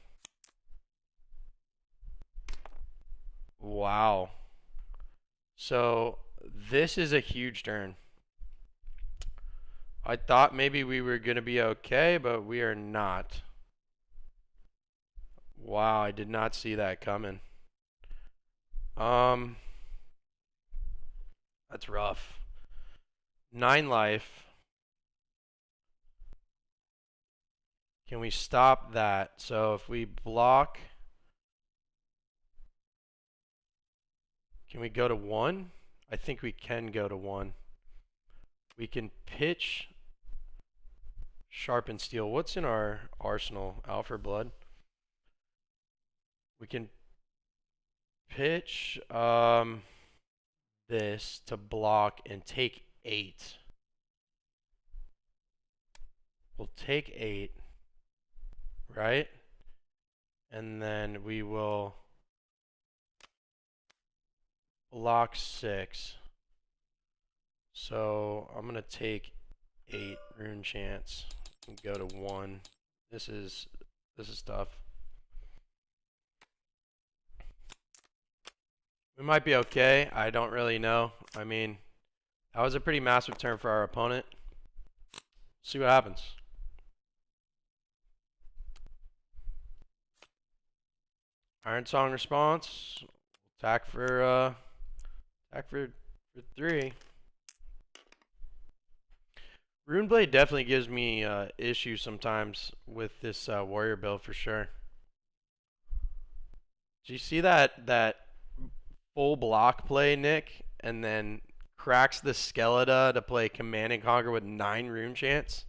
Wow. So this is a huge turn. I thought maybe we were gonna be okay, but we are not. Wow, I did not see that coming. That's rough. 9 life. Can we stop that? So if we block, can we go to 1? I think we can go to 1. We can pitch Sharpen Steel. What's in our arsenal? Out for blood. We can pitch this to block and take 8. We'll take 8, right? And then we will block 6. So I'm gonna take 8 rune chance and go to 1. This is tough. We might be okay. I don't really know. I mean, that was a pretty massive turn for our opponent. See what happens. Iron Song response. Attack for 3. Runeblade definitely gives me issues sometimes with this warrior build for sure. Do you see that full block play, Nick, and then cracks the Skeleton to play Command and Conquer with 9 rune chance?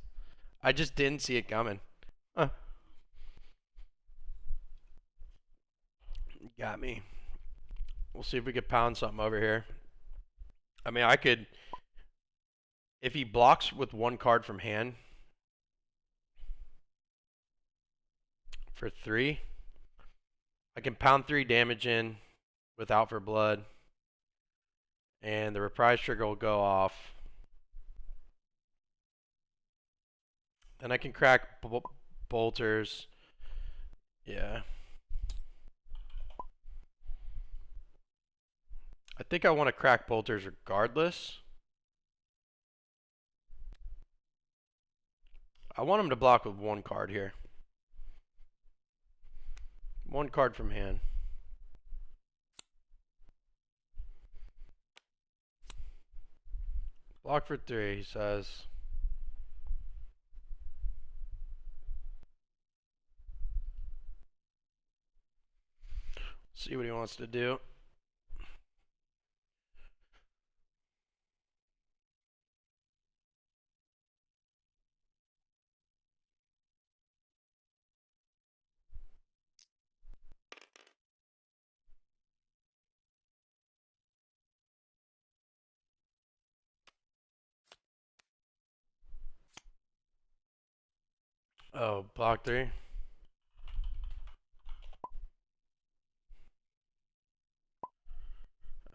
I just didn't see it coming. Huh. Got me. We'll see if we could pound something over here. I mean, I could, if he blocks with 1 card from hand for 3, I can pound 3 damage in without for blood, and the reprise trigger will go off. Then I can crack bolters. Yeah. I think I want to crack bolters regardless. I want him to block with 1 card here. 1 card from hand. Block for 3, he says. See what he wants to do. Oh, block 3.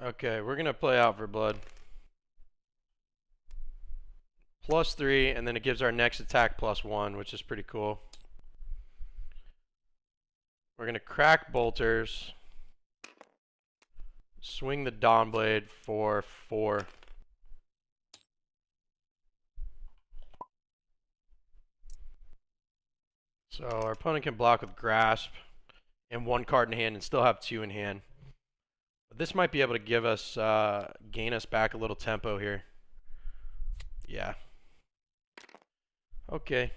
Okay, we're going to play out for blood. +3, and then it gives our next attack +1, which is pretty cool. We're going to crack bolters. Swing the Dawnblade for 4. So our opponent can block with Grasp and 1 card in hand and still have 2 in hand. But this might be able to give us, gain us back a little tempo here. Yeah. Okay.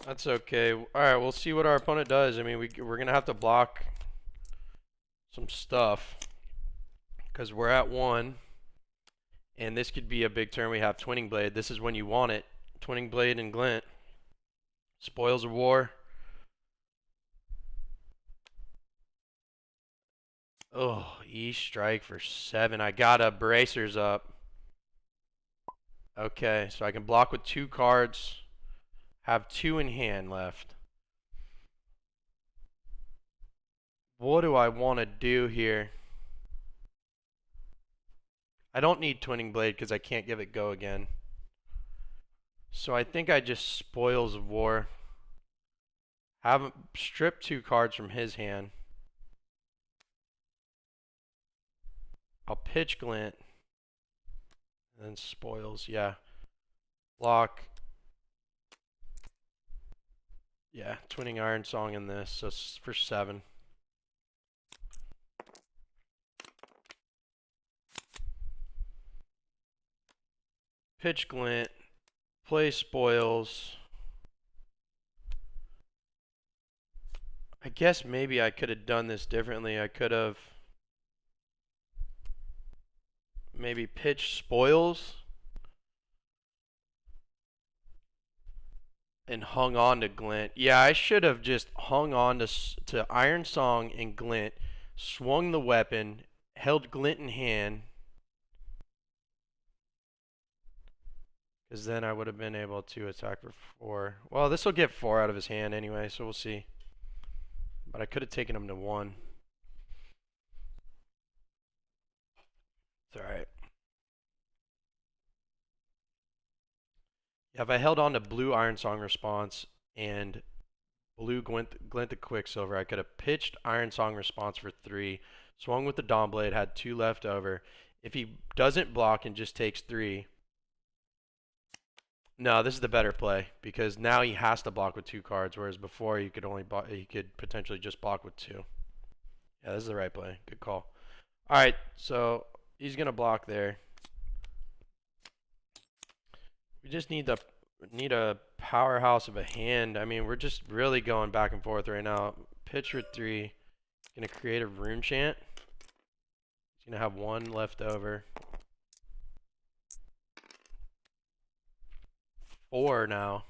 That's okay. Alright, we'll see what our opponent does. I mean, we're going to have to block some stuff because we're at 1. And this could be a big turn. We have Twinning Blade. This is when you want it. Twinning Blade and Glint. Spoils of War. Oh, E-Strike for 7. I got a Bracers up. Okay, so I can block with 2 cards. Have 2 in hand left. What do I want to do here? I don't need Twinning Blade because I can't give it go again. So I think I just Spoils of War. Have him strip 2 cards from his hand. I'll pitch Glint. And then Spoils, yeah. Block. Yeah, Twinning Ironsong in this, so for 7. Pitch Glint. Play Spoils. I guess maybe I could have done this differently. I could have maybe pitched Spoils and hung on to Glint. Yeah, I should have just hung on to Ironsong and Glint, swung the weapon, held Glint in hand, because then I would have been able to attack for 4. Well, this will get 4 out of his hand anyway, so we'll see. But I could have taken him to 1. It's alright. Yeah, if I held on to blue Ironsong response and blue Glint the Quicksilver, I could have pitched Ironsong response for 3, swung with the Dawnblade, had 2 left over. If he doesn't block and just takes 3, no, this is the better play because now he has to block with 2 cards, whereas before he could potentially just block with 2. Yeah, this is the right play. Good call. All right, so he's gonna block there. We just need a powerhouse of a hand. I mean, we're just really going back and forth right now. Pitch for 3. Gonna create a Rune Chant. He's gonna have 1 left over. 4 now.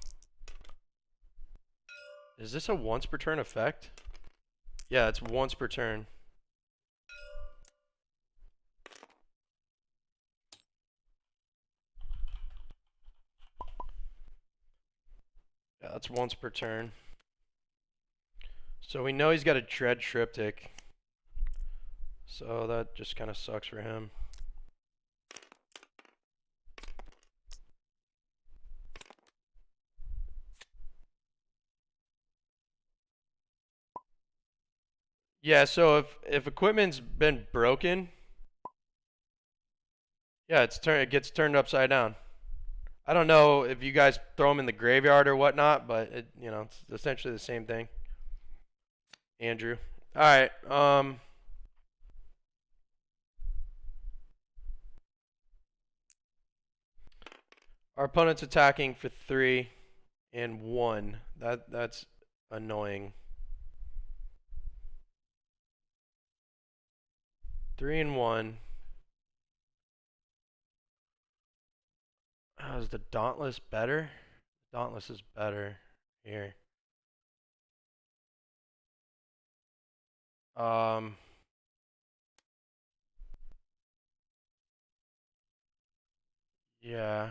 Is this a once per turn effect? Yeah, it's once per turn. Yeah, that's once per turn. So we know he's got a Dread Triptych. So that just kind of sucks for him. Yeah, so if equipment's been broken, yeah, it gets turned upside down. I don't know if you guys throw them in the graveyard or whatnot, but it's essentially the same thing. Andrew. All right. Our opponent's attacking for 3 and 1. That's annoying. 3 and 1. Oh, is the Dauntless better? Dauntless is better here. Yeah.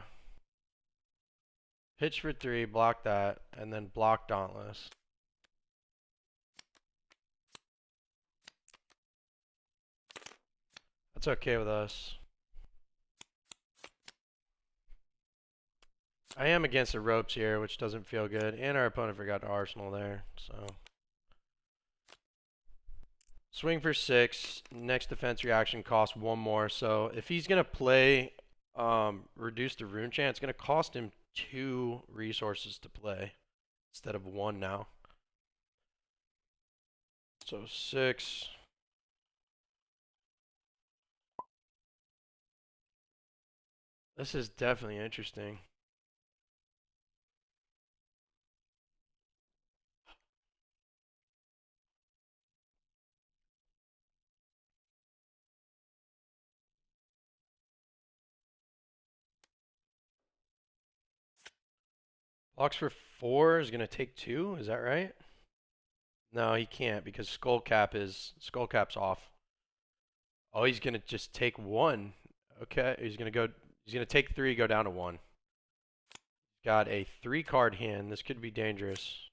Pitch for 3, block that, and then block Dauntless. That's okay with us. I am against the ropes here, which doesn't feel good, and our opponent forgot Arsenal there, so. Swing for 6. Next defense reaction costs 1 more, so if he's going to play reduce the rune chance, it's going to cost him 2 resources to play instead of 1 now. So 6. This is definitely interesting. Blocks for 4 is going to take 2, is that right? No, he can't because Skullcap's off. Oh, he's going to just take 1. Okay, he's going to take 3, go down to 1. Got a 3 card hand. This could be dangerous.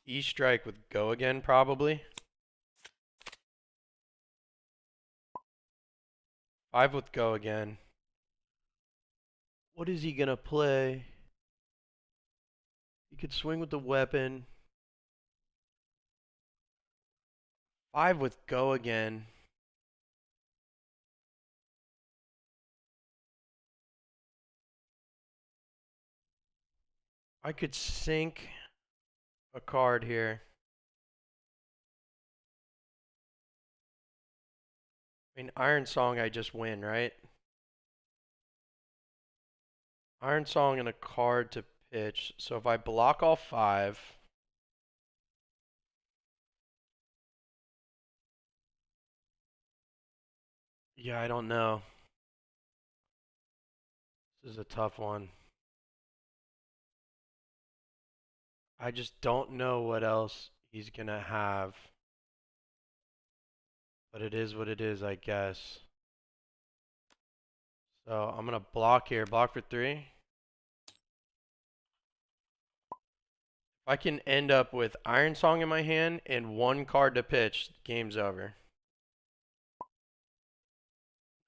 E-strike with go again, probably. 5 with go again. What is he gonna play? He could swing with the weapon. 5 with go again. I could sink a card here. I mean, Iron Song, I just win, right? Iron Song and a card to pitch. So if I block all 5, yeah, I don't know. This is a tough one. I just don't know what else he's gonna have. But it is what it is, I guess. So I'm gonna block here. Block for 3. If I can end up with Iron Song in my hand and 1 card to pitch, game's over.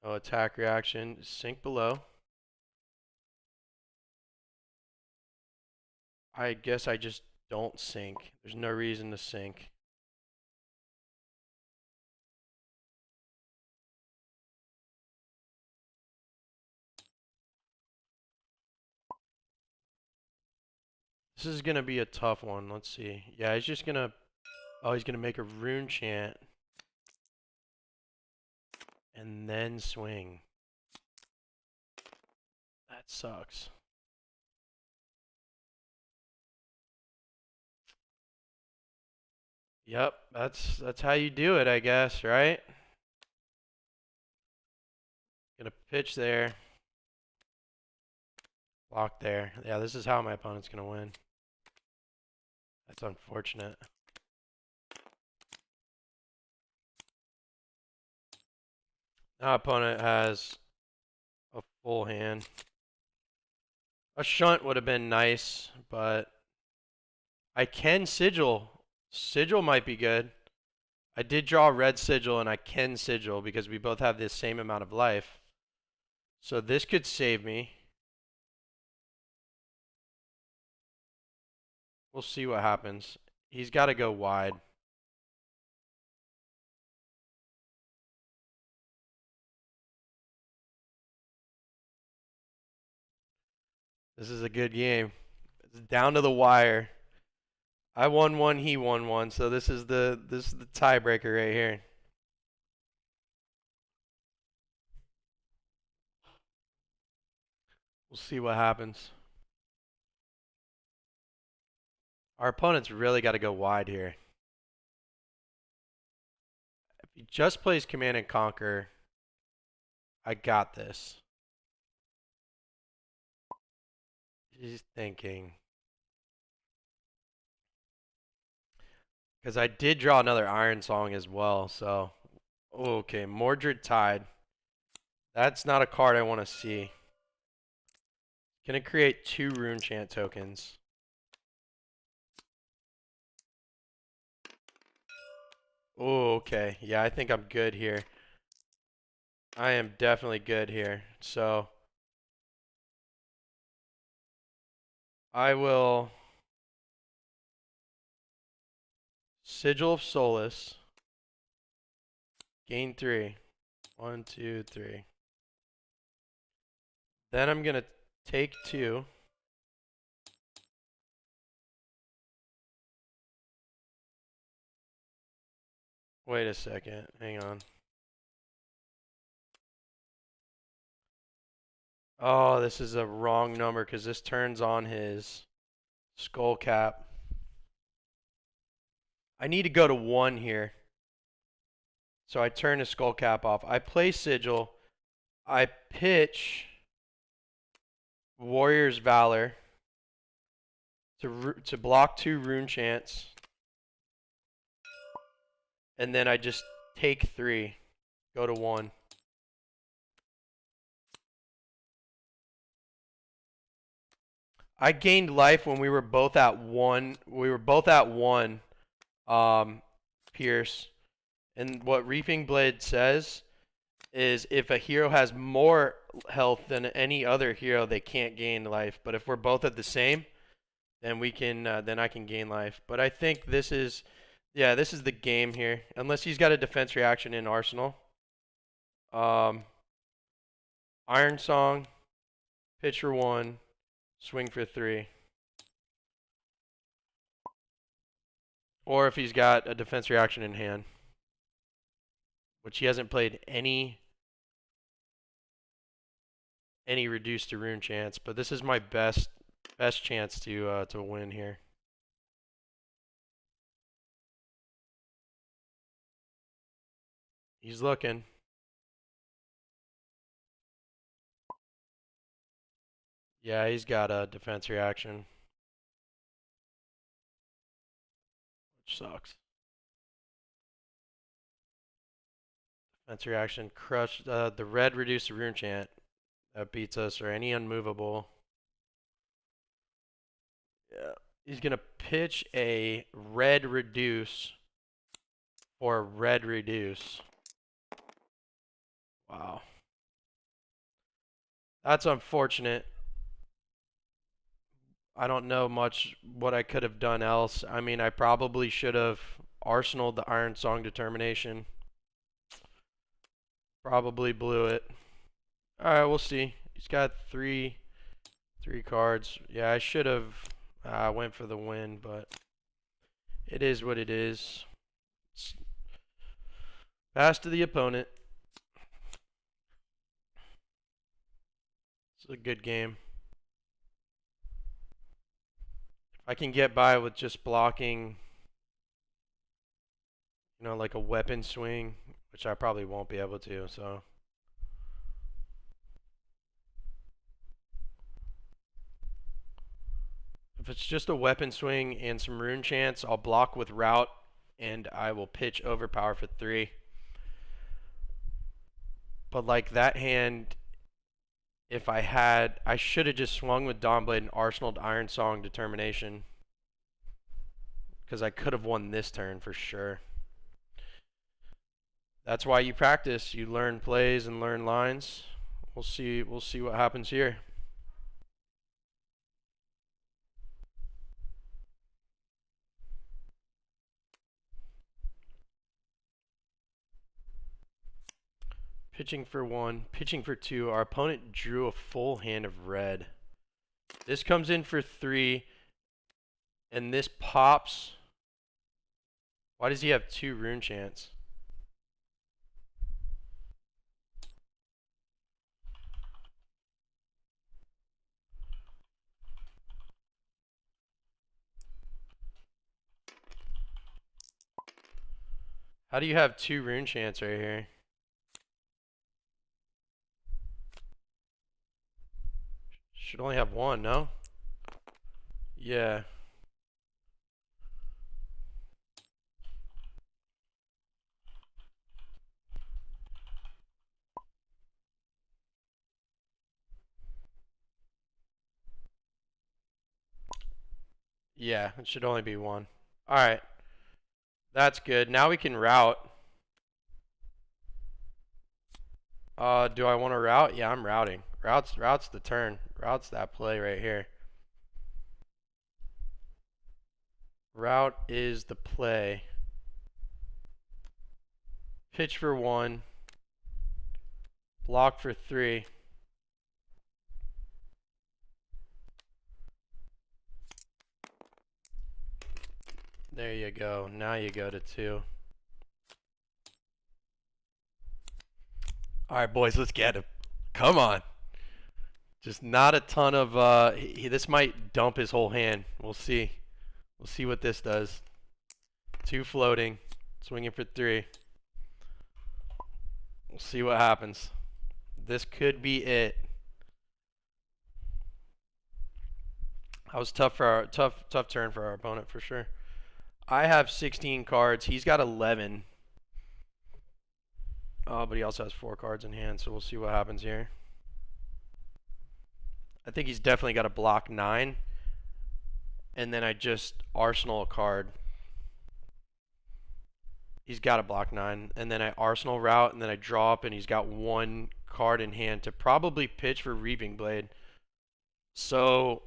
No attack reaction. Sink below. I guess I just don't sink. There's no reason to sink. This is gonna be a tough one. Let's see. Yeah, he's just gonna. Oh, he's gonna make a rune chant. And then swing. That sucks. Yep, that's how you do it, I guess, right? Gonna pitch there. Block there. Yeah, this is how my opponent's gonna win. That's unfortunate. Now opponent has a full hand. A shunt would have been nice, but I can sigil. Sigil might be good. I did draw red sigil and I can sigil because we both have the same amount of life. So this could save me. We'll see what happens. He's got to go wide. This is a good game. It's down to the wire. I won one, he won one, so this is the tiebreaker right here. We'll see what happens. Our opponent's really got to go wide here. If he just plays Command and Conquer, I got this. He's thinking. Because I did draw another Iron Song as well, so. Okay, Mordred Tide. That's not a card I want to see. Gonna create 2 Rune Chant tokens. Oh, okay. Yeah, I think I'm good here. I am definitely good here. So I will Sigil of Solace. Gain 3. 1, 2, 3. Then I'm gonna take 2. Wait a second. Hang on. Oh, this is a wrong number because this turns on his skull cap. I need to go to 1 here. So I turn his skull cap off. I play Sigil. I pitch Warrior's Valor to block 2 Rune Chants. And then I just take 3. Go to 1. I gained life when we were both at 1. We were both at 1, Pierce. And what Reaping Blade says is if a hero has more health than any other hero, they can't gain life. But if we're both at the same, then we can. Then I can gain life. But I think this is, yeah, this is the game here. Unless he's got a defense reaction in Arsenal. Iron Song, pitch for 1, swing for 3. Or if he's got a defense reaction in hand, which he hasn't played any reduced to rune chance, but this is my best chance to win here. He's looking. Yeah, he's got a defense reaction, which sucks. Defense reaction, crush the red reduced to rune chant. That beats us, or any unmovable. Yeah. He's going to pitch a red reduce or a red reduce. Wow. That's unfortunate. I don't know much what I could have done else. I mean, I probably should have arsenaled the Iron Song Determination. Probably blew it. Alright, we'll see. He's got three cards. Yeah, I should have went for the win, but it is what it is. Pass to the opponent. It's a good game. If I can get by with just blocking, you know, like a weapon swing, which I probably won't be able to, so. If it's just a weapon swing and some rune chance, I'll block with route and I will pitch overpower for 3. But like that hand, if I should have just swung with Dawnblade and arsenaled Iron Song Determination. Because I could have won this turn for sure. That's why you practice. You learn plays and learn lines. We'll see what happens here. Pitching for 1, pitching for 2. Our opponent drew a full hand of red. This comes in for 3. and this pops. Why does he have 2 rune chance? How do you have 2 rune chance right here? Should only have 1, no? Yeah. Yeah, it should only be 1. Alright. That's good. Now we can route. Do I want to route? Yeah, I'm routing. Route's the turn. Route's that play right here. Route is the play. Pitch for 1. Block for 3. There you go. Now you go to 2. Alright, boys, let's get him. Come on. Just not a ton of... this might dump his whole hand. We'll see. We'll see what this does. 2 floating. Swinging for 3. We'll see what happens. This could be it. That was tough for our tough turn for our opponent for sure. I have 16 cards. He's got 11. But he also has 4 cards in hand, so we'll see what happens here. I think he's definitely got a block 9. And then I just arsenal a card. He's got a block 9. And then I arsenal route, and then I draw up, and he's got 1 card in hand to probably pitch for Reaping Blade. So,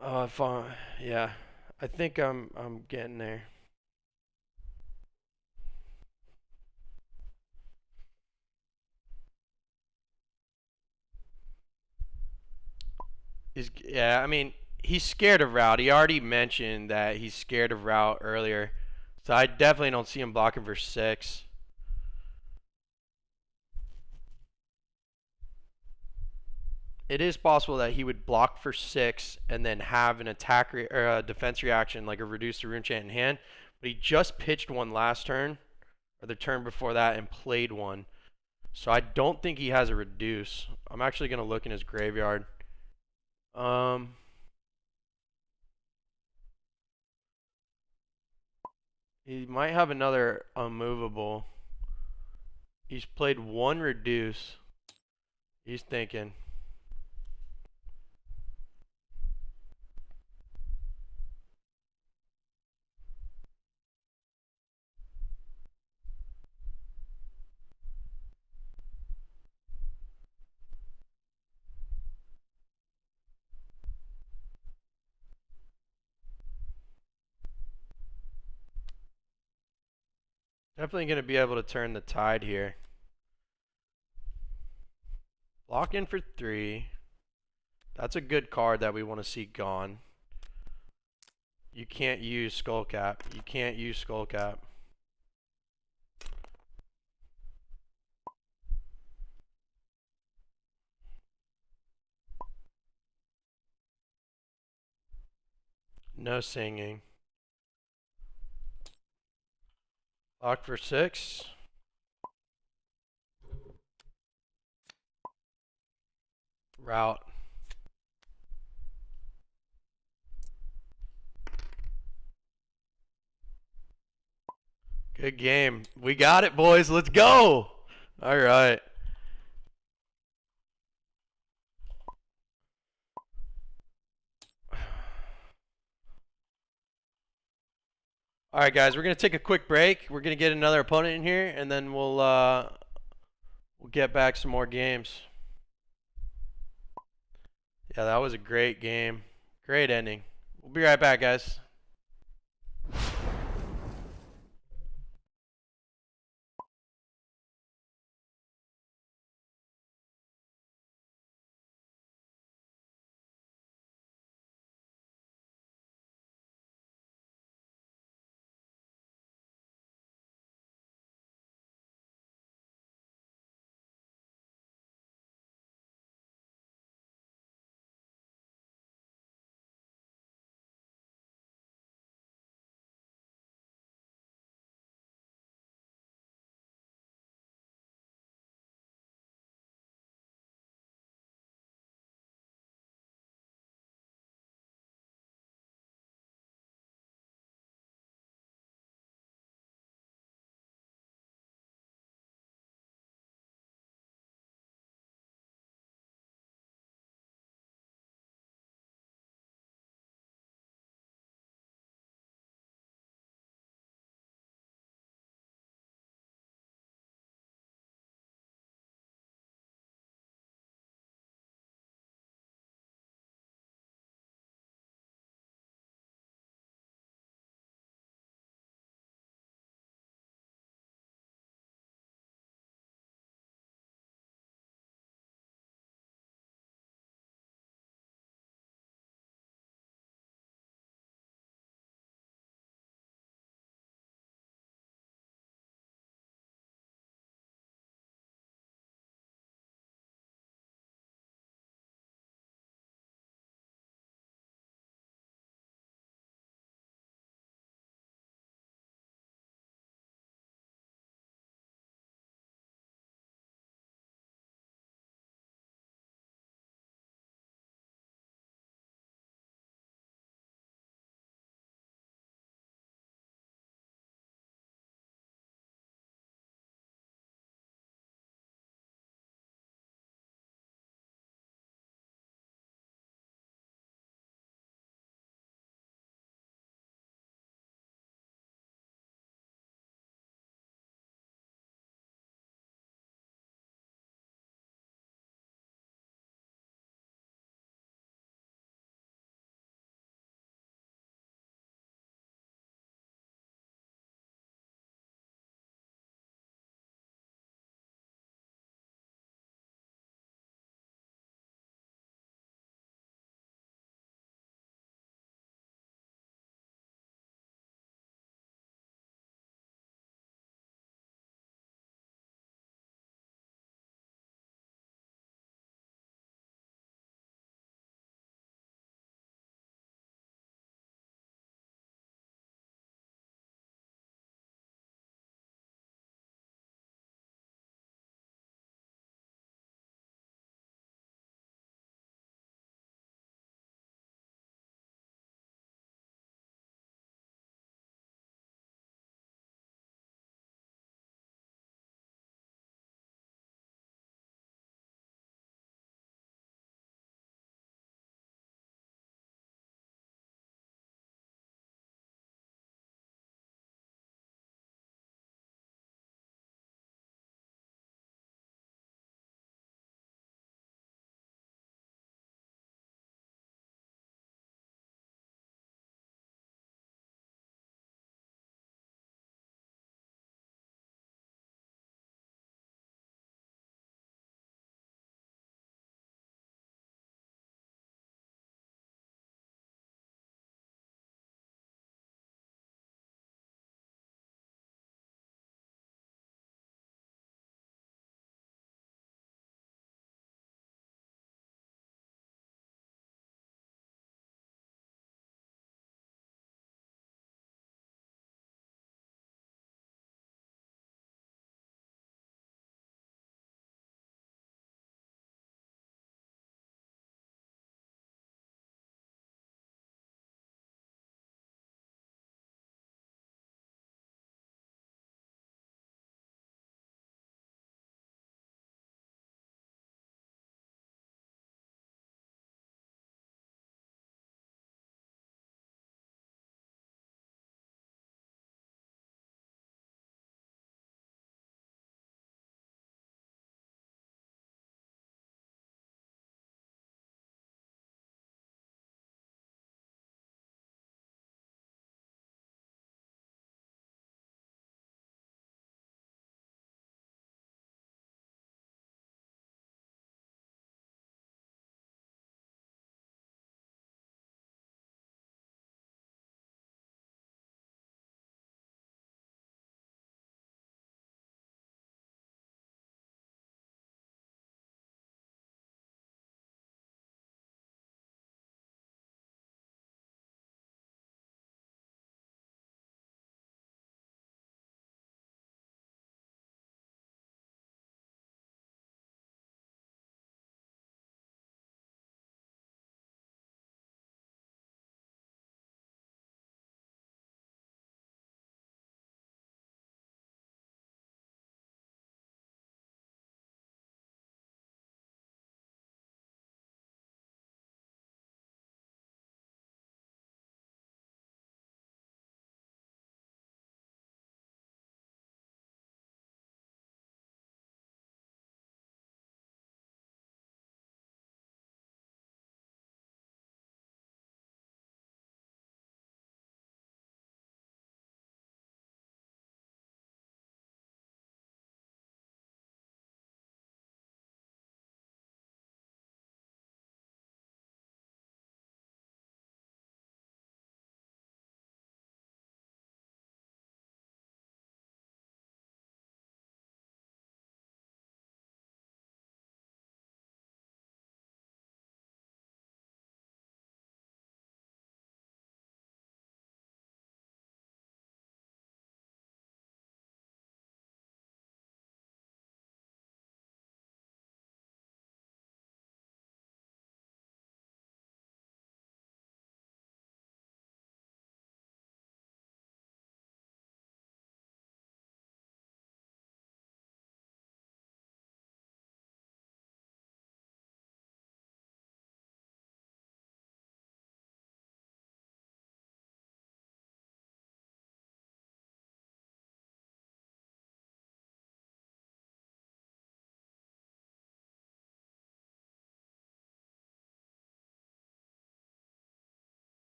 yeah, I think I'm getting there. Yeah, I mean, he's scared of route. He already mentioned that he's scared of route earlier. So I definitely don't see him blocking for 6. It is possible that he would block for 6 and then have an attack or a defense reaction like a reduced rune chant in hand. But he just pitched 1 last turn, or the turn before that, and played 1. So I don't think he has a reduce. I'm actually going to look in his graveyard. He might have another unmovable. He's played 1 reduce. He's thinking. Definitely going to be able to turn the tide here. Lock in for 3. That's a good card that we want to see gone. You can't use Skullcap. You can't use Skullcap. No singing. Lock for 6. Route. Good game. We got it, boys. Let's go. All right. All right, guys. We're gonna take a quick break. We're gonna get another opponent in here, and then we'll get back some more games. Yeah, that was a great game. Great ending. We'll be right back, guys.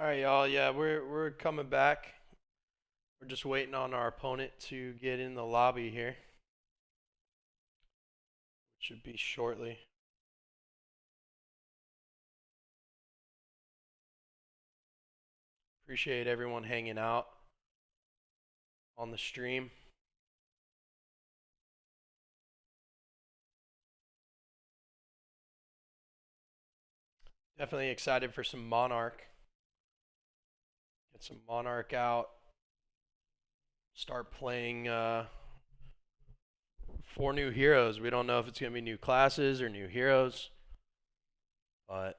All right, y'all. Yeah, we're coming back. We're just waiting on our opponent to get in the lobby here, which should be shortly. Appreciate everyone hanging out on the stream. Definitely excited for some Monarch. Get some Monarch out. Start playing 4 new heroes. We don't know if it's going to be new classes or new heroes, but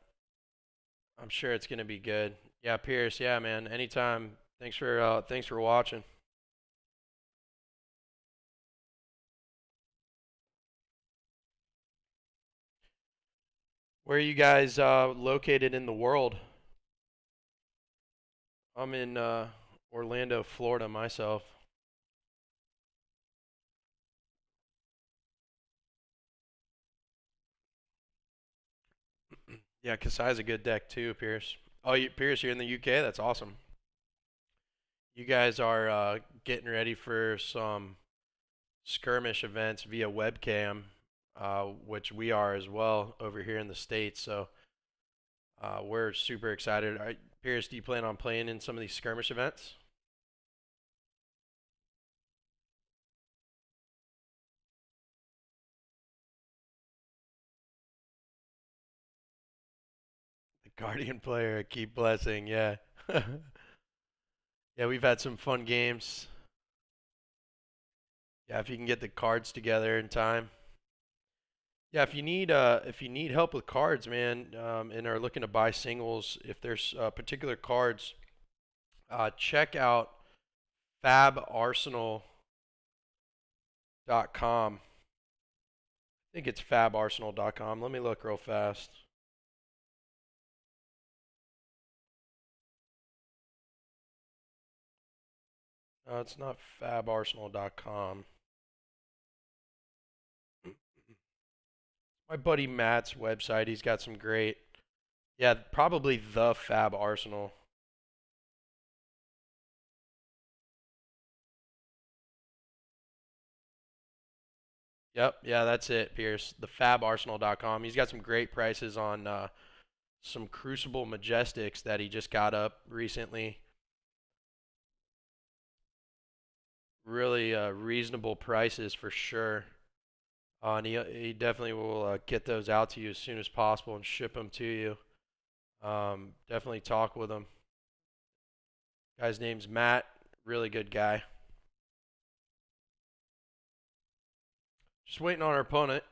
I'm sure it's going to be good. Yeah, Pierce. Yeah, man. Anytime. Thanks for watching. Where are you guys located in the world? I'm in Orlando, Florida myself. Yeah, Kasai's a good deck too, Pierce. Oh, Pierce, you're in the UK? That's awesome. You guys are getting ready for some skirmish events via webcam, which we are as well over here in the States. So we're super excited. Pierce, do you plan on playing in some of these skirmish events? The Guardian player, keep blessing. Yeah. Yeah, we've had some fun games. Yeah, if you can get the cards together in time. Yeah, if you need help with cards, man, and are looking to buy singles, if there's particular cards, check out fabarsenal.com. I think it's fabarsenal.com. Let me look real fast. No, it's not fabarsenal.com. My buddy Matt's website, he's got some great, yeah, probably the Fab Arsenal. Yep, yeah, that's it, Pierce. The fabarsenal.com. He's got some great prices on some Crucible Majestics that he just got up recently. Really reasonable prices for sure. And he definitely will get those out to you as soon as possible and ship them to you. Definitely talk with him. Guy's name's Matt. Really good guy. Just waiting on our opponent.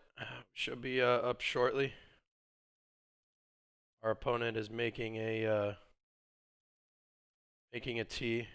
Should be up shortly. Our opponent is making a tee.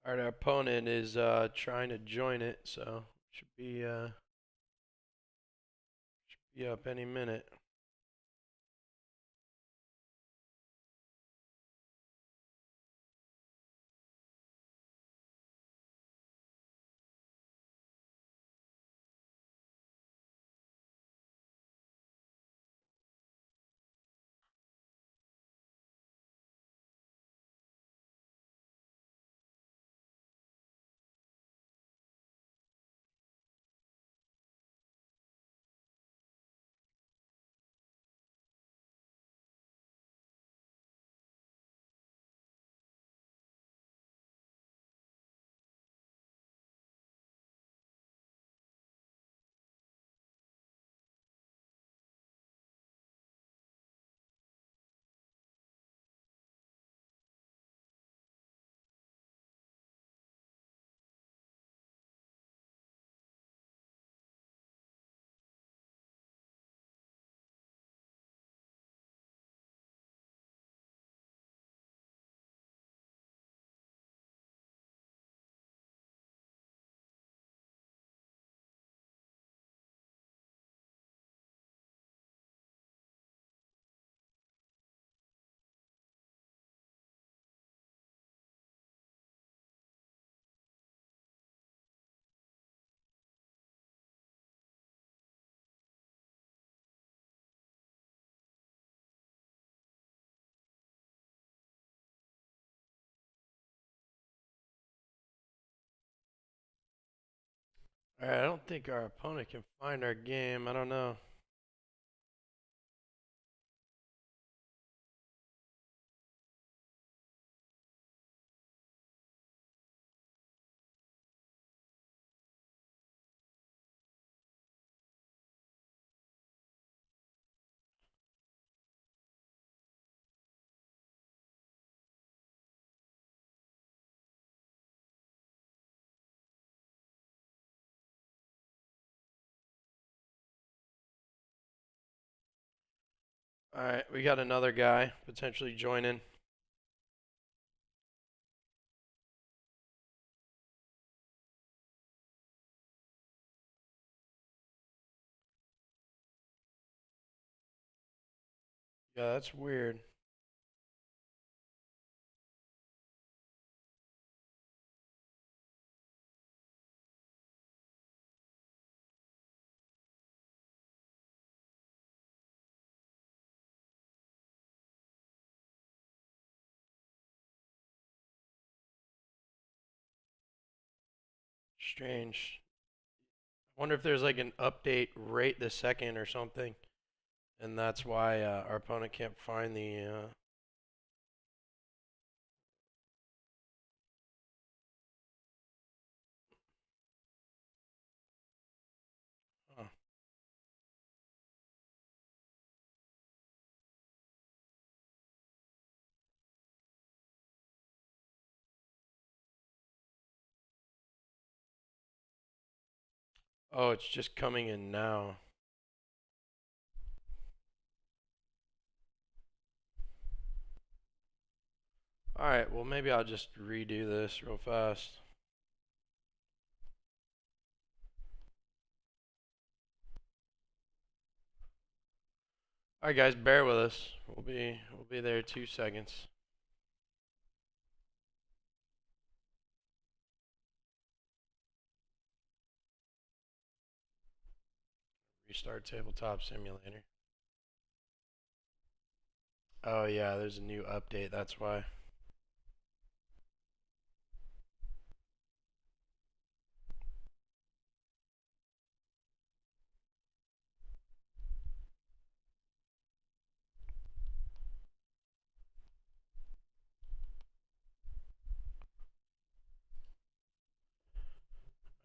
All right, our opponent is trying to join it, so should be up any minute. All right, I don't think our opponent can find our game. I don't know. All right, we got another guy potentially joining. Yeah, that's weird. Strange. I wonder if there's like an update right this second or something, and that's why our opponent can't find the. Oh. Oh, it's just coming in now. Alright, well, maybe I'll just redo this real fast. Alright, guys, bear with us. We'll be there 2 seconds. Restart Tabletop Simulator. Oh, yeah, there's a new update, that's why.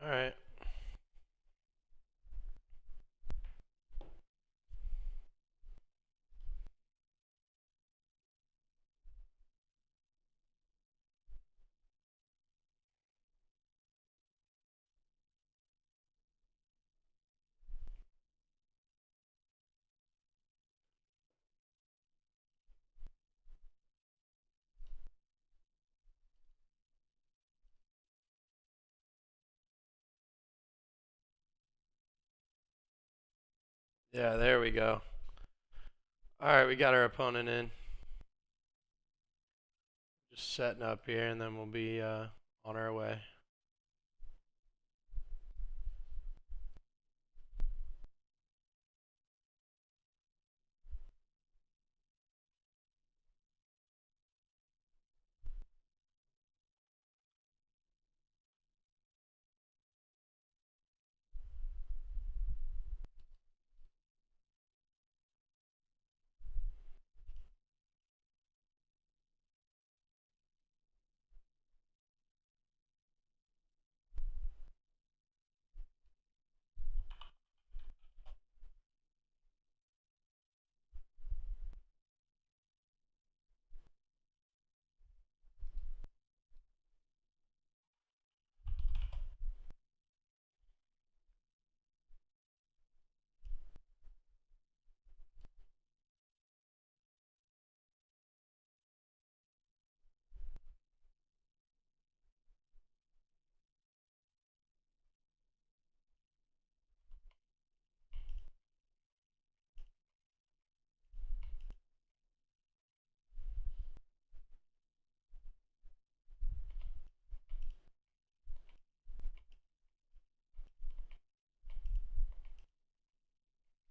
Alright. Yeah, there we go. All right, we got our opponent in. Just setting up here, and then we'll be on our way.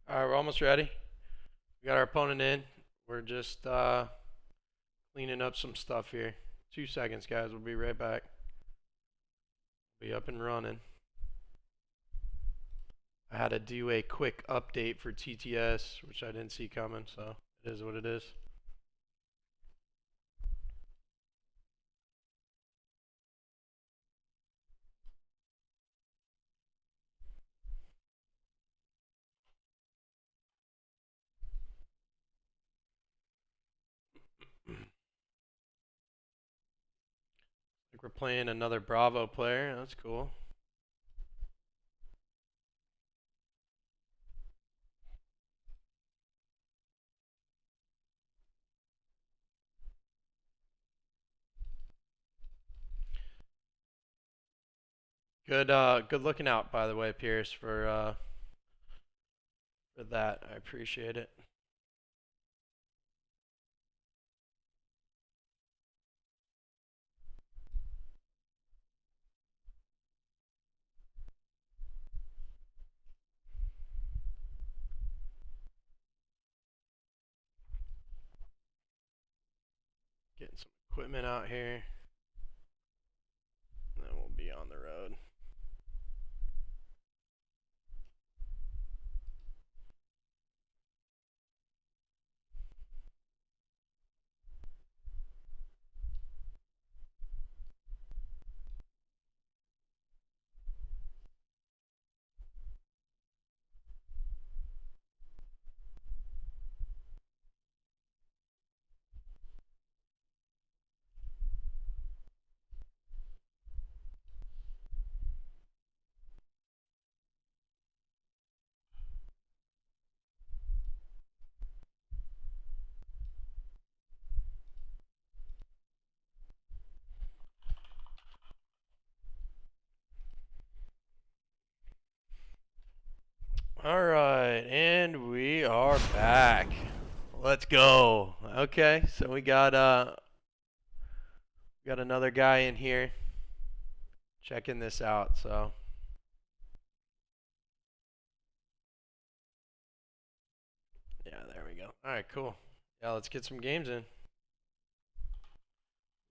All right, we're almost ready. We got our opponent in. We're just cleaning up some stuff here. 2 seconds, guys. We'll be right back. Be up and running. I had to do a quick update for TTS, which I didn't see coming, so it is what it is. Like we're playing another Bravo player. That's cool. Good looking out, by the way, Pierce, for that. I appreciate it. Getting some equipment out here. And then we'll be on the road. All right, and we are back. Let's go. Okay, so we got another guy in here checking this out. So yeah, there we go. All right, cool. Yeah, let's get some games in.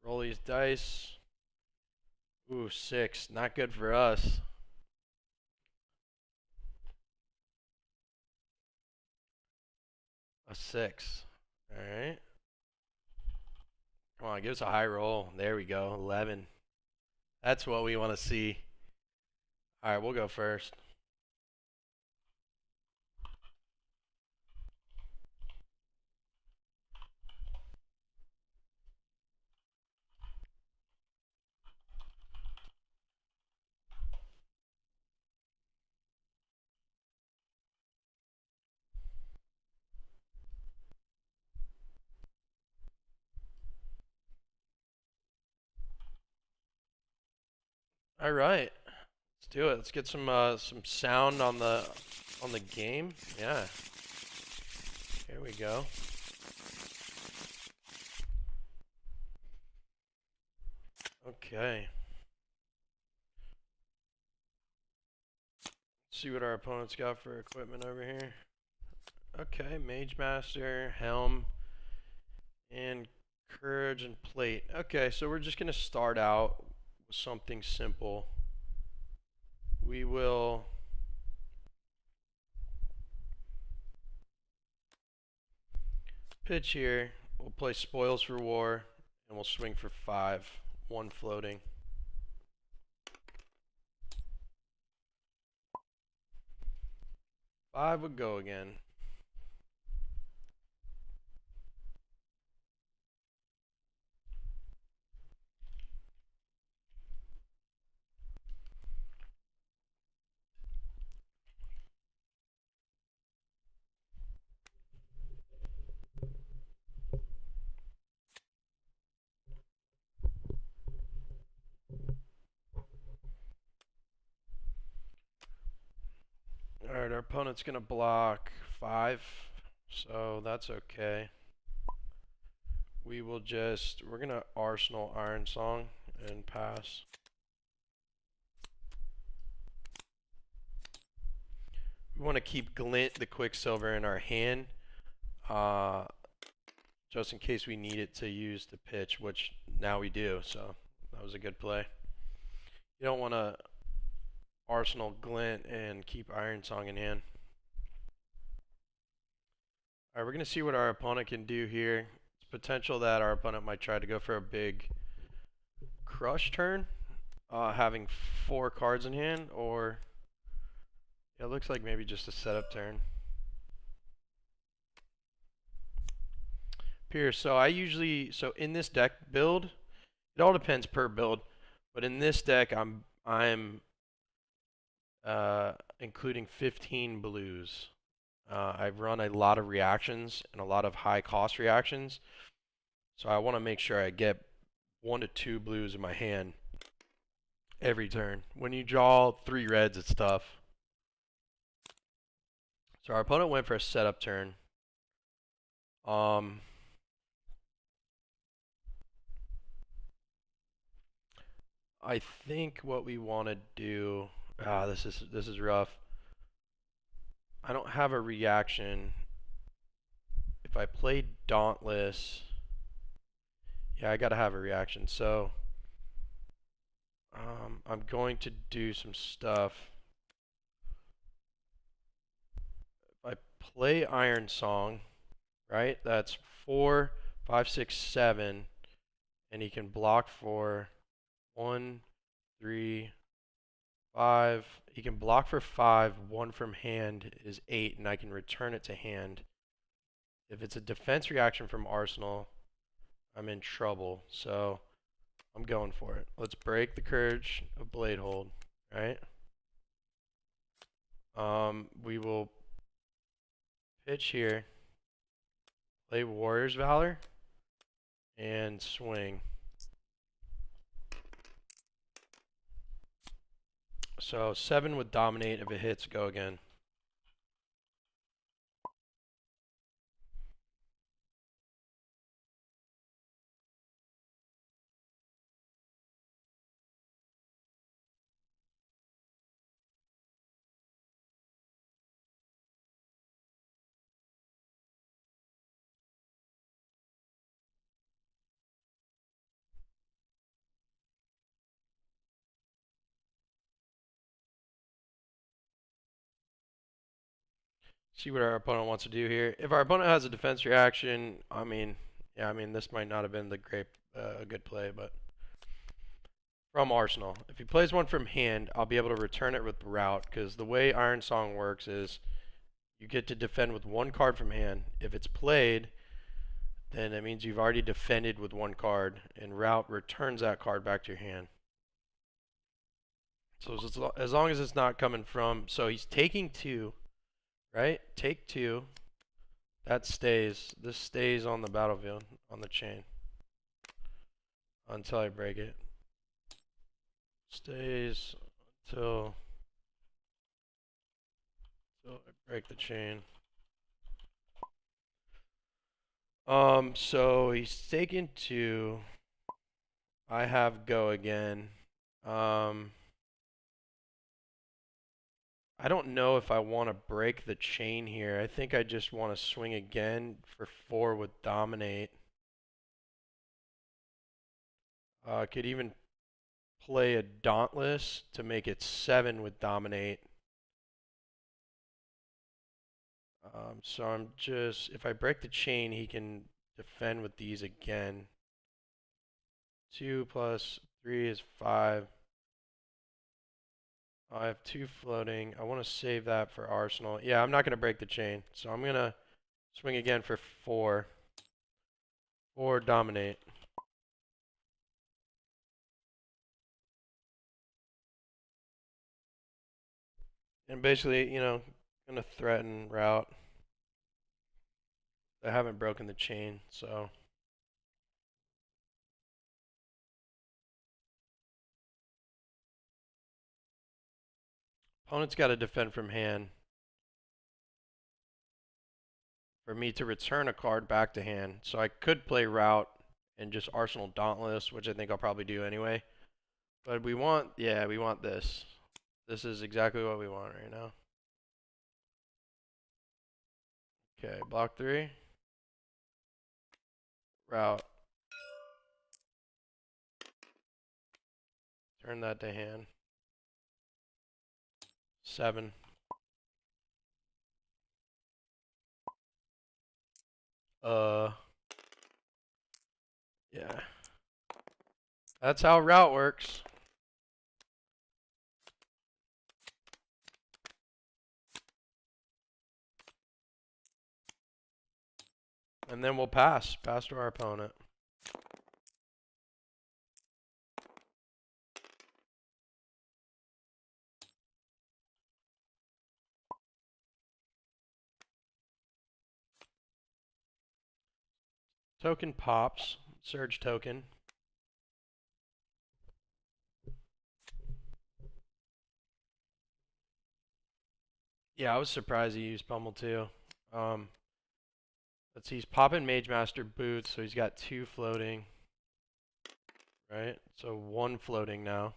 Roll these dice. Ooh, 6. Not good for us. A 6. All right. Come on, give us a high roll. There we go. 11. That's what we want to see. All right, we'll go first. All right. Let's do it. Let's get some sound on the on the game. Yeah. Here we go. Okay. See what our opponent's got for equipment over here. Okay, Mage Master, Helm, and Courage and Plate. Okay, so we're just gonna start out with something simple. We will pitch here. We'll play Spoils for War, and we'll swing for 5, 1 floating. Five would go again. Alright, our opponent's gonna block 5, so that's okay. We will just, we're gonna Arsenal Iron Song and pass. We want to keep Glint the Quicksilver in our hand, just in case we need it to use to pitch, which now we do, so that was a good play. You don't want to Arsenal Glint and keep Iron Song in hand. Alright, we're going to see what our opponent can do here. It's potential that our opponent might try to go for a big crush turn, having 4 cards in hand, or yeah, it looks like maybe just a setup turn. Pierce, so I usually, so in this deck build, it all depends per build, but in this deck I'm including 15 blues. I've run a lot of reactions and a lot of high cost reactions, so I want to make sure I get 1 to 2 blues in my hand every turn. When you draw 3 reds, it's tough. So our opponent went for a setup turn. I think what we want to do. This is rough. I don't have a reaction. If I play Dauntless, yeah, I gotta have a reaction. So I'm going to do some stuff. If I play Iron Song, right? That's 4, 5, 6, 7, and he can block for 1, 3, 5. He can block for 5. 1 from hand is 8, and I can return it to hand. If it's a defense reaction from Arsenal, I'm in trouble. So I'm going for it. Let's break the Courage of Bladehold, right? We will pitch here, play Warrior's Valor, and swing. So 7 would dominate. If it hits, go again. See what our opponent wants to do here. If our opponent has a defense reaction, I mean, this might not have been the great, good play, but from Arsenal. If he plays one from hand, I'll be able to return it with route, because the way Iron Song works is you get to defend with 1 card from hand. If it's played, then it means you've already defended with 1 card, and route returns that card back to your hand. So as long as it's not coming from, so he's taking 2, right? Take 2. That stays. This stays on the battlefield, on the chain, until I break it. Stays until So I break the chain. So he's taken 2. I have go again. I don't know if I want to break the chain here. I think I just want to swing again for 4 with dominate. Could even play a dauntless to make it 7 with dominate. So I'm just, if I break the chain, he can defend with these again. 2 plus 3 is 5. I have 2 floating. I want to save that for Arsenal. Yeah, I'm not going to break the chain. So I'm going to swing again for 4. 4 dominate. And basically, going to threaten route. I haven't broken the chain, so. Opponent's got to defend from hand. For me to return a card back to hand. So I could play route and just Arsenal Dauntless, which I think I'll probably do anyway. But we want this. This is exactly what we want right now. Okay, block 3. Route. Turn that to hand. 7. Yeah. That's how route works. And then we'll pass to our opponent. Token pops. Surge token. Yeah, I was surprised he used Pummel too. Let's see, he's popping Mage Master boots, so he's got 2 floating. Right? So 1 floating now.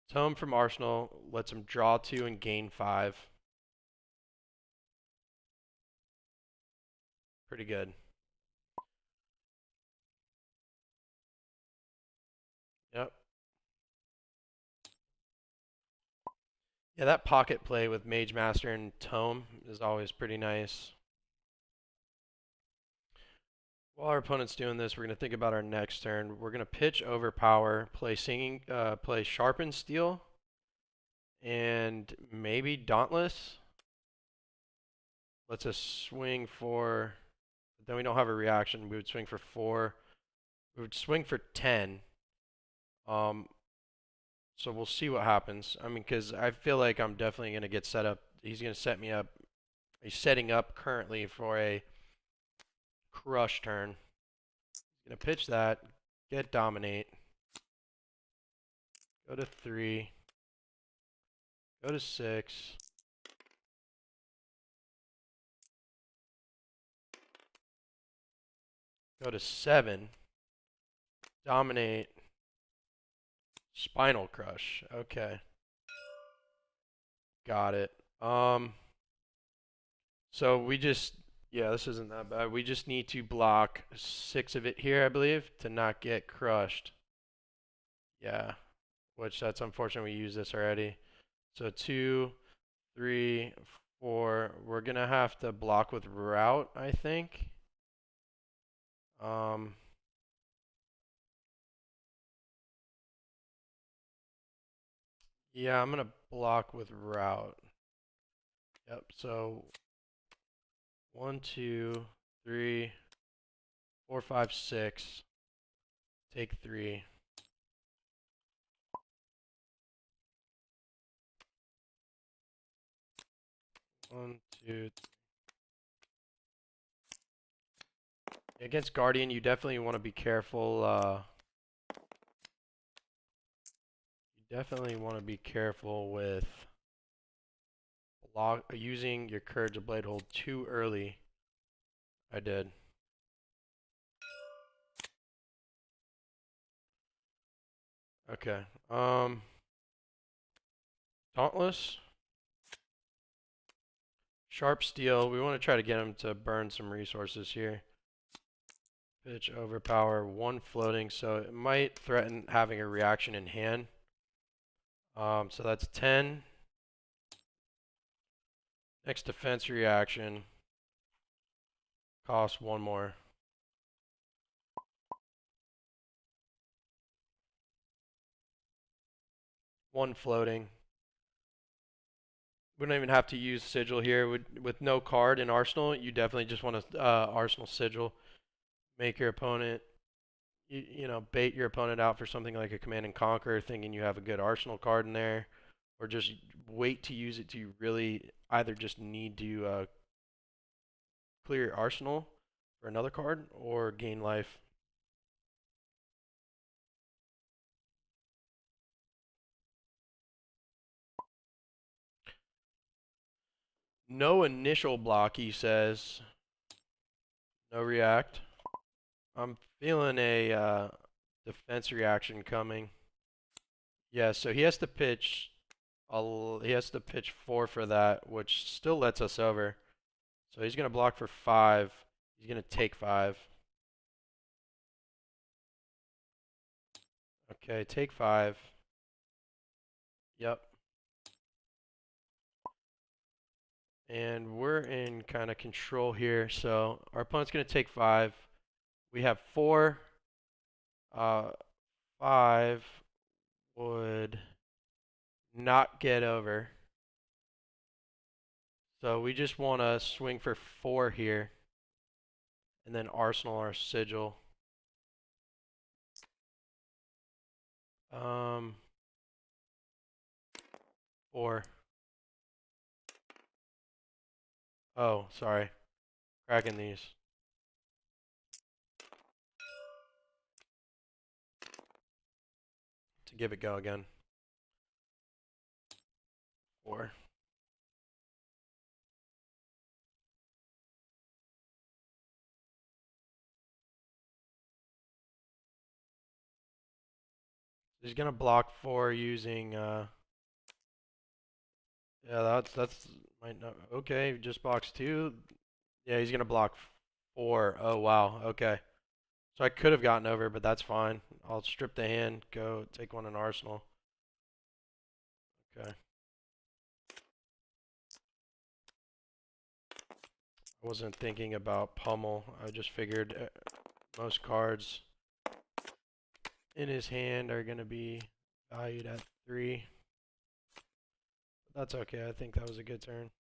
Tome from Arsenal lets him draw 2 and gain 5. Pretty good. Yep. Yeah, that pocket play with Mage Master and Tome is always pretty nice. While our opponent's doing this, we're going to think about our next turn. We're going to pitch Overpower, play play Sharpen Steel, and maybe Dauntless. Lets us swing for, then we don't have a reaction. We would swing for 4. We would swing for 10. So we'll see what happens. I mean, because I feel like I'm definitely going to get set up. He's going to set me up. He's setting up currently for a crush turn. He's going to pitch that, get dominate, go to 3, go to 6. Go to 7, dominate, Spinal Crush. Okay. Got it. So we just, yeah, this isn't that bad. We just need to block 6 of it here, I believe, to not get crushed. Yeah, which that's unfortunate we used this already. So 2, 3, 4. We're going to have to block with route, I think. Yeah, I'm going to block with route. Yep, so 1, 2, 3, 4, 5, 6. Take 3. 1, 2. Against Guardian, you definitely want to be careful. You definitely want to be careful with using your Courage of Blade Hold too early. I did. Okay. Dauntless. Sharp Steel. We want to try to get him to burn some resources here. Pitch, Overpower, 1 floating, so it might threaten having a reaction in hand. So that's 10. Next defense reaction. Costs 1 more. One floating. We don't even have to use Sigil here. With no card in Arsenal, you definitely just want to Arsenal Sigil. Make your opponent, you know, bait your opponent out for something like a Command and Conquer, thinking you have a good Arsenal card in there, or just wait to use it to really either just need to clear your Arsenal for another card or gain life. No initial block, he says. No react. I'm feeling a defense reaction coming. Yeah, so he has to pitch. He has to pitch 4 for that, which still lets us over. So he's gonna block for 5. He's gonna take 5. Okay, take 5. Yep. And we're in kind of control here. So our opponent's gonna take 5. We have 4. 5 would not get over. So we just want to swing for 4 here. And then Arsenal our Sigil. 4. Oh, sorry. Cracking these. To give it go again. 4. He's gonna block 4 using yeah, that's might not okay, just blocks 2. Yeah, he's gonna block 4. Oh wow, okay. So I could have gotten over, but that's fine. I'll strip the hand, go take 1 in Arsenal. Okay. I wasn't thinking about pummel. I just figured most cards in his hand are gonna be valued at 3. That's okay. I think that was a good turn.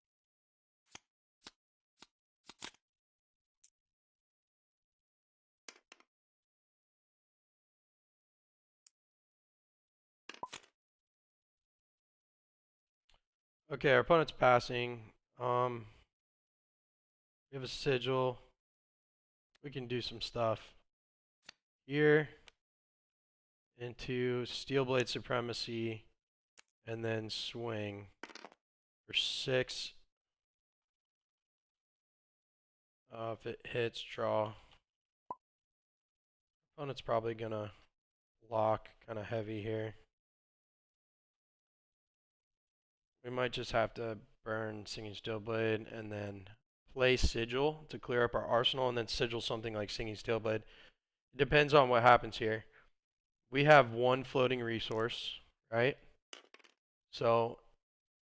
Okay, our opponent's passing. We have a Sigil. We can do some stuff here into Steelblade Supremacy and then swing for 6. If it hits, draw. Opponent's probably gonna lock kind of heavy here. We might just have to burn Singing Steelblade and then play Sigil to clear up our arsenal and then Sigil something like Singing Steelblade. It depends on what happens here. We have 1 floating resource, right? So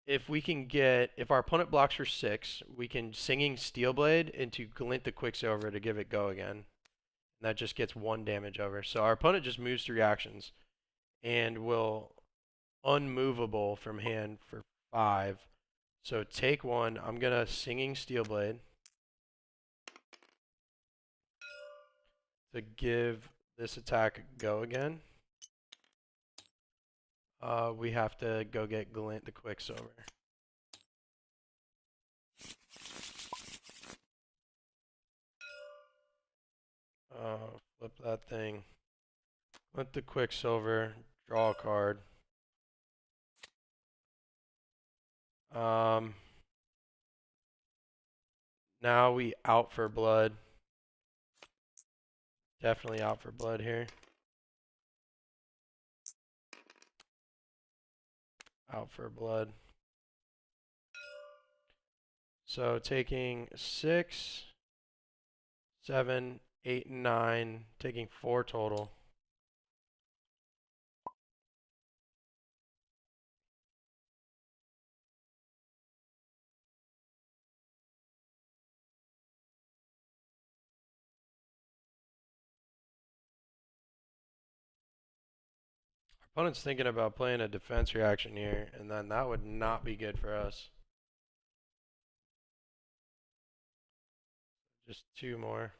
if we can get, if our opponent blocks for 6, we can Singing Steelblade into Glint the Quicksilver to give it go again. And that just gets 1 damage over. So our opponent just moves 3 actions and will unmovable from hand for 5. So take 1. I'm gonna Singing Steelblade to give this attack go again. We have to go get Glint the Quicksilver. Flip that thing. Glint the Quicksilver. Draw a card. Um, now we out for blood. Definitely out for blood here. Out for blood. So taking 6, 7, 8, and 9, taking 4 total. Opponent's thinking about playing a defense reaction here, and then that would not be good for us. Just 2 more.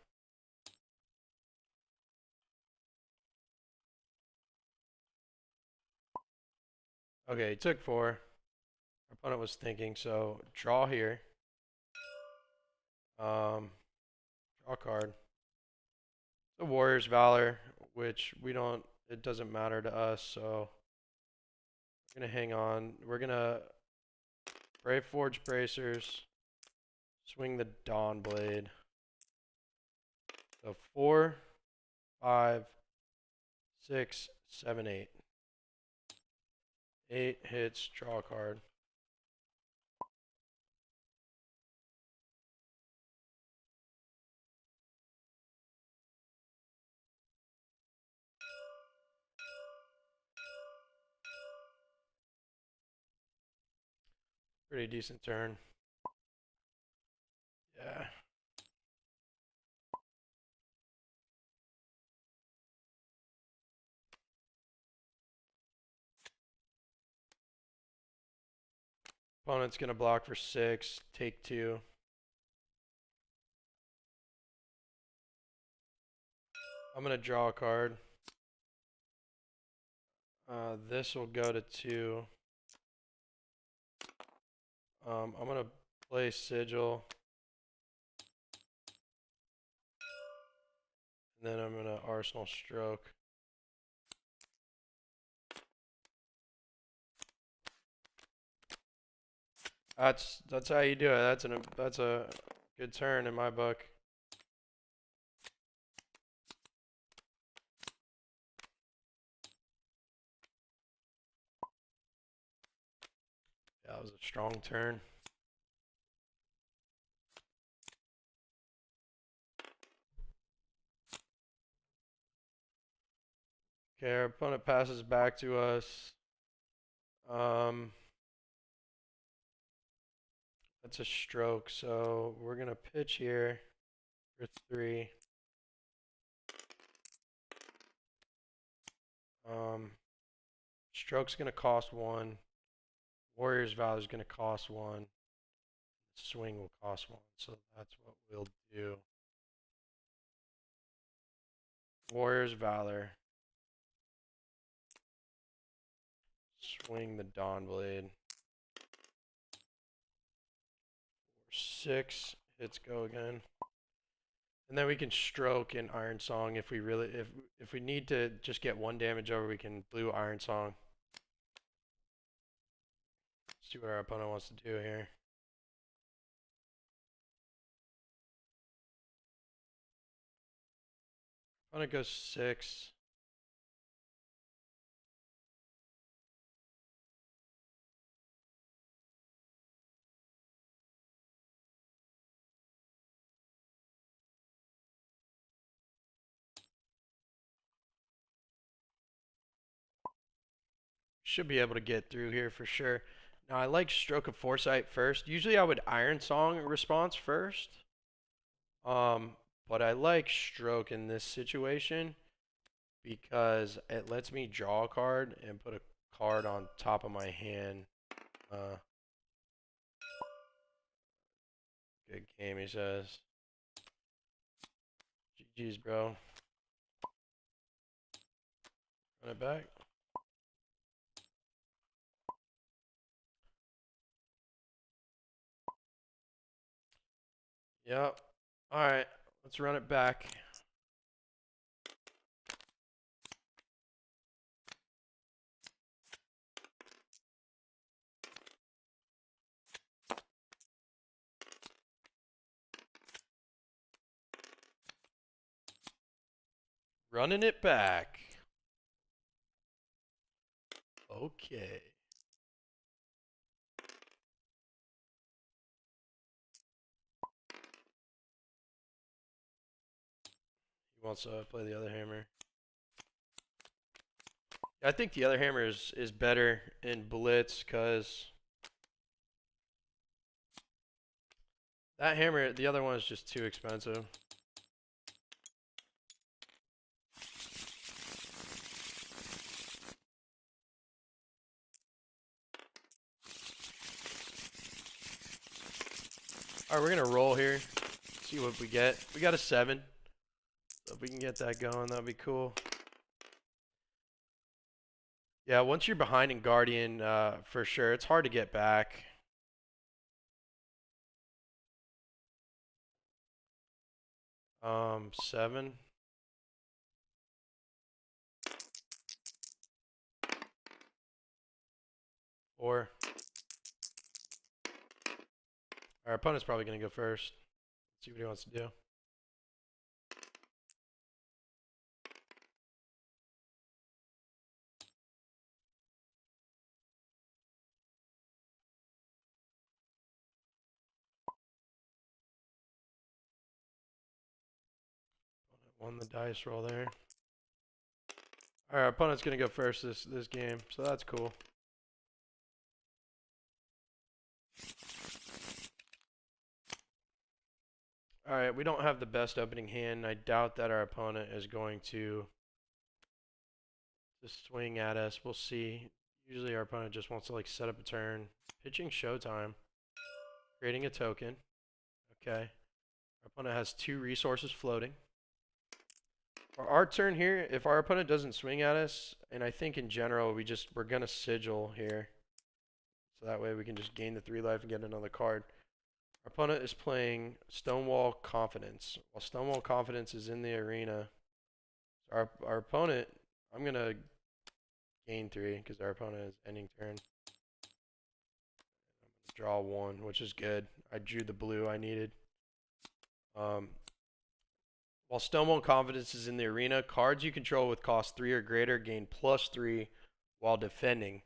Okay, he took 4. Our opponent was thinking, so draw here. Draw a card. The Warrior's Valor, which we don't, it doesn't matter to us, so we're going to hang on. We're going to Brave Forge Bracers, swing the Dawn Blade. So 4, 5, 6, 7, 8. 8 hits, draw a card. Pretty decent turn. Yeah. Opponent's going to block for 6, take 2. I'm going to draw a card. This will go to 2. I'm going to play Sigil. And then I'm going to Arsenal Stroke. That's how you do it. That's a good turn in my book. That was a strong turn. Okay, our opponent passes back to us. That's a stroke, so we're gonna pitch here for 3. Stroke's gonna cost 1. Warrior's Valor is gonna cost 1. Swing will cost 1, so that's what we'll do. Warrior's Valor. Swing the Dawn Blade. 6 hits go again. And then we can stroke in Iron Song if we really if we need to just get 1 damage over, we can blue Iron Song. Let's see what our opponent wants to do here. Opponent goes 6. Should be able to get through here for sure. Now I like Stroke of Foresight first. Usually I would Iron Song response first. But I like Stroke in this situation because it lets me draw a card and put a card on top of my hand. Good game, he says. GG's, bro. Run it back. Yep. Alright, let's run it back. Running it back. Okay. He wants to play the other hammer. I think the other hammer is better in blitz because that hammer, the other one is just too expensive. All right, we're gonna roll here. See what we get. We got a 7. So if we can get that going, that'd be cool. Yeah, once you're behind in Guardian, for sure, it's hard to get back. Seven. Four. Our opponent's probably gonna go first. Let's see what he wants to do. Won the dice roll there. All right, our opponent's gonna go first this game, so that's cool. All right, we don't have the best opening hand. I doubt that our opponent is going to swing at us. We'll see. Usually our opponent just wants to like set up a turn. Pitching Showtime. Creating a token. Okay. Our opponent has 2 resources floating. For our turn here, if our opponent doesn't swing at us, and I think in general we're gonna sigil here. So that way we can just gain the 3 life and get another card. Our opponent is playing Stonewall Confidence. While Stonewall Confidence is in the arena, our opponent, I'm going to gain 3 because our opponent is ending turn. I'm going to draw 1, which is good. I drew the blue I needed. While Stonewall Confidence is in the arena, cards you control with cost 3 or greater gain +3 while defending.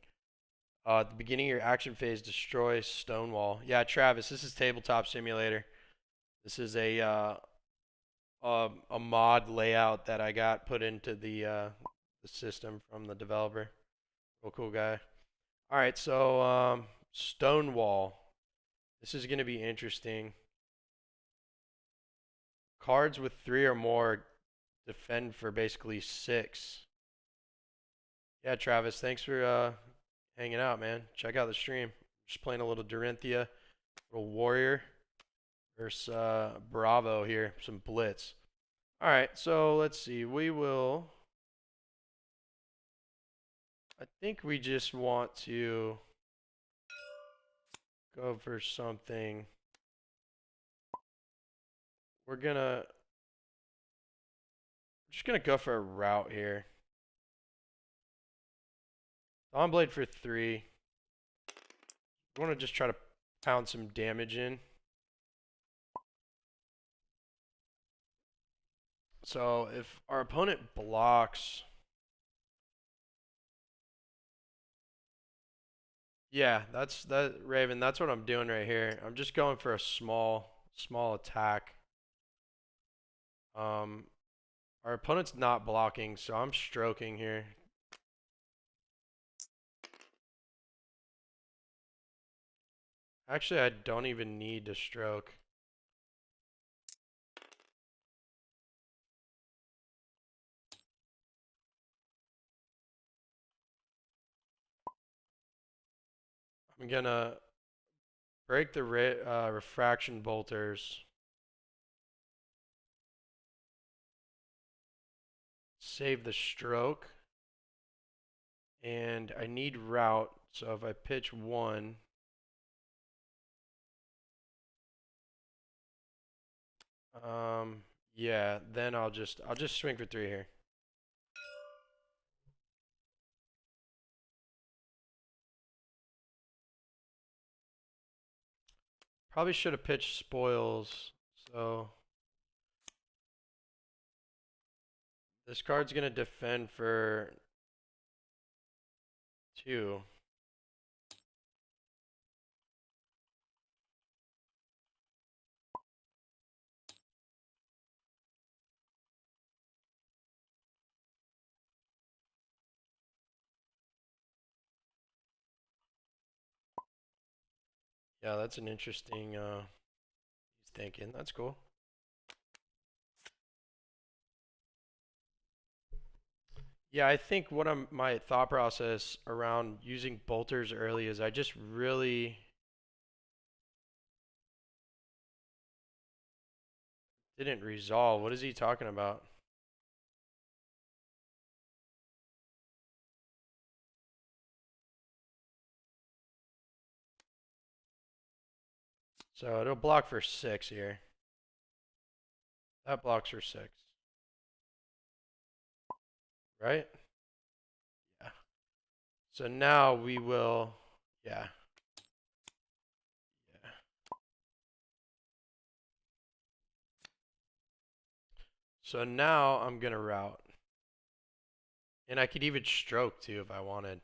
At the beginning of your action phase, destroy Stonewall. Yeah, Travis, this is Tabletop Simulator. This is a mod layout that I got put into the system from the developer. Real cool guy. All right, so Stonewall. This is going to be interesting. Cards with 3 or more defend for basically 6. Yeah, Travis, thanks for hanging out, man. Check out the stream. Just playing a little Dorinthia, little Warrior versus Bravo here. Some Blitz. All right, so let's see. I think we just want to go for something. We're just gonna go for a route here. Dawnblade for 3. We want to just try to pound some damage in. So if our opponent blocks, yeah, Raven. That's what I'm doing right here. I'm just going for a small attack. Our opponent's not blocking, so I'm stroking here. Actually, I don't even need to stroke. I'm gonna break the refraction bolters. Save the stroke. And I need route, so if I pitch 1, yeah, then I'll just swing for 3 here. Probably should have pitched spoils, so This card's gonna defend for 2. Yeah, that's an interesting he's thinking. That's cool. Yeah, I think my thought process around using bolters early is I just really didn't resolve. What is he talking about? So it'll block for 6 here. That blocks for 6. Right? Yeah. So now we will, yeah, yeah. So now I'm gonna route. And I could even stroke too if I wanted.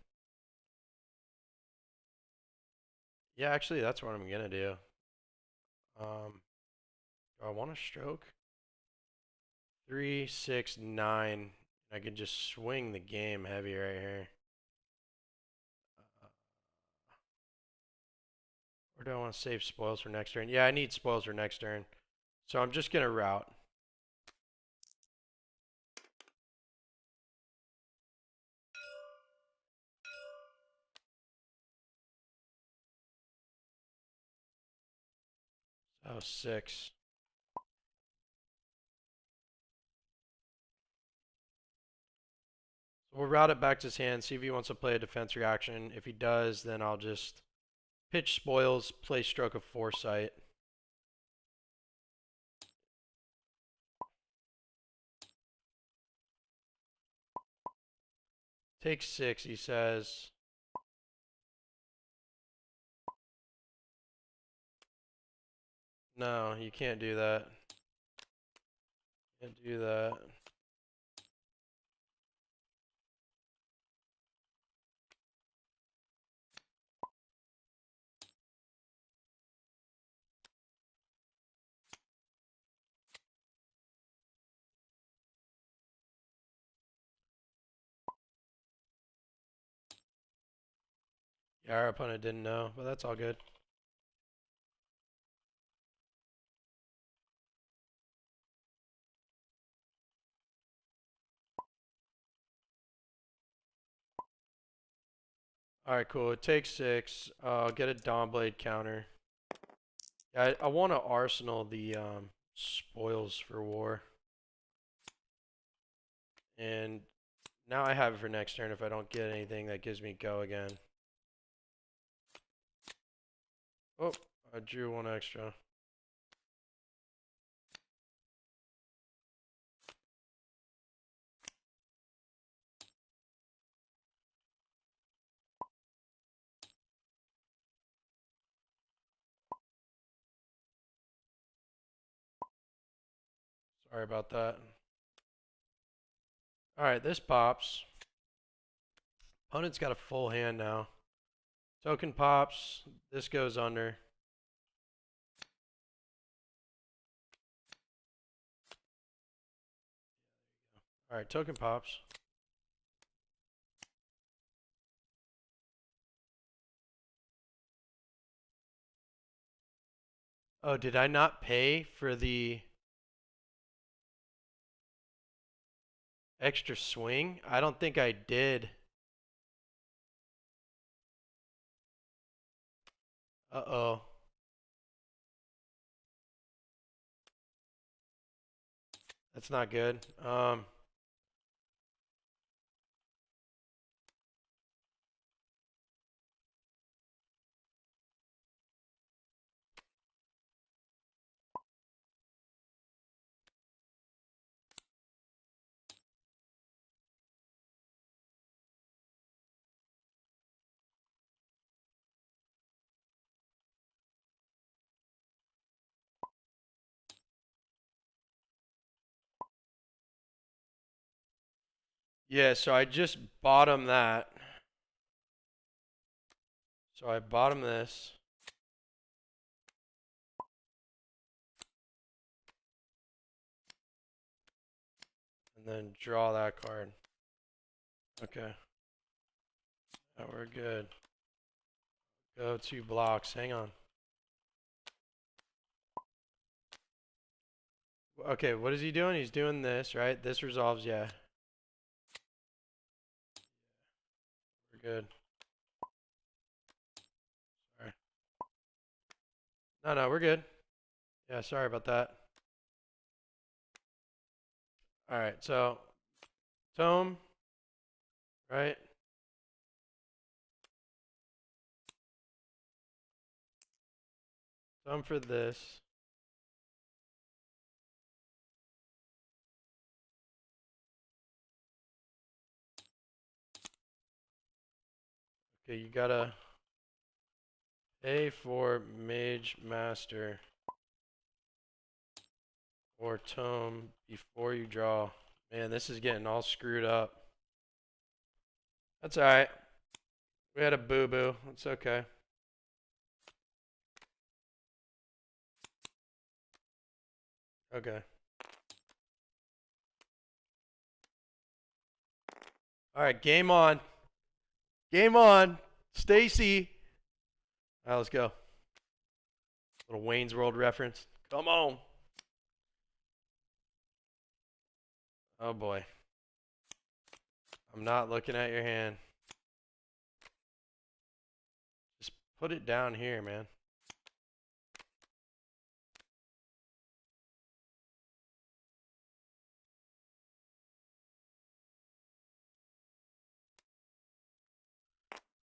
Yeah, actually that's what I'm gonna do. Do I want to stroke? 3, 6, 9. I could just swing the game heavy right here. Uh, or do I want to save spoils for next turn? Yeah, I need spoils for next turn. So I'm just gonna route. So 6. So we'll route it back to his hand, see if he wants to play a defense reaction. If he does, then I'll just pitch spoils, play stroke of foresight. Take 6, he says. No, you can't do that. Can't do that. Yeah, our opponent didn't know, but that's all good. Alright, cool. It takes 6. I'll get a Dawnblade counter. Yeah, I want to arsenal the spoils for war. And now I have it for next turn if I don't get anything that gives me go again. Oh, I drew 1 extra. Sorry about that. Alright, this pops. Opponent's got a full hand now. Token pops. This goes under. Alright, token pops. Oh, did I not pay for the extra swing? I don't think I did. Uh-oh. That's not good. Yeah, so I just bottom that. So I bottom this. And then draw that card. Okay. Now we're good. Go 2 blocks. Hang on. Okay, what is he doing? He's doing this, right? This resolves, yeah. We're good. Sorry. No, we're good. Yeah, sorry about that. Alright, so tome, right? Tome for this. Okay, you gotta pay for Mage Master or tome before you draw. Man, this is getting all screwed up. That's alright. We had a boo-boo. It's okay. Okay. Alright, game on. Game on. Stacy. Alright, let's go. Little Wayne's World reference. Come on. Oh boy. I'm not looking at your hand. Just put it down here, man.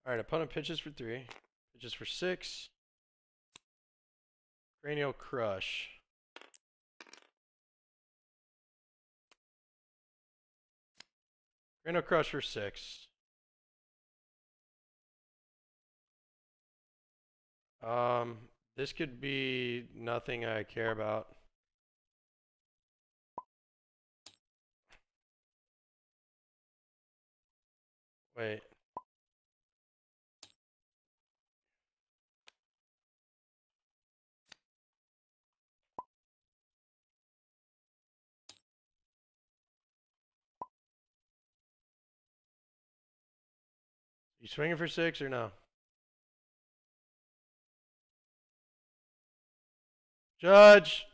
Alright, opponent pitches for 3. Pitches for 6. Cranial Crush. Cranial Crush for 6. This could be nothing I care about. Wait. You swinging for 6 or no? Judge!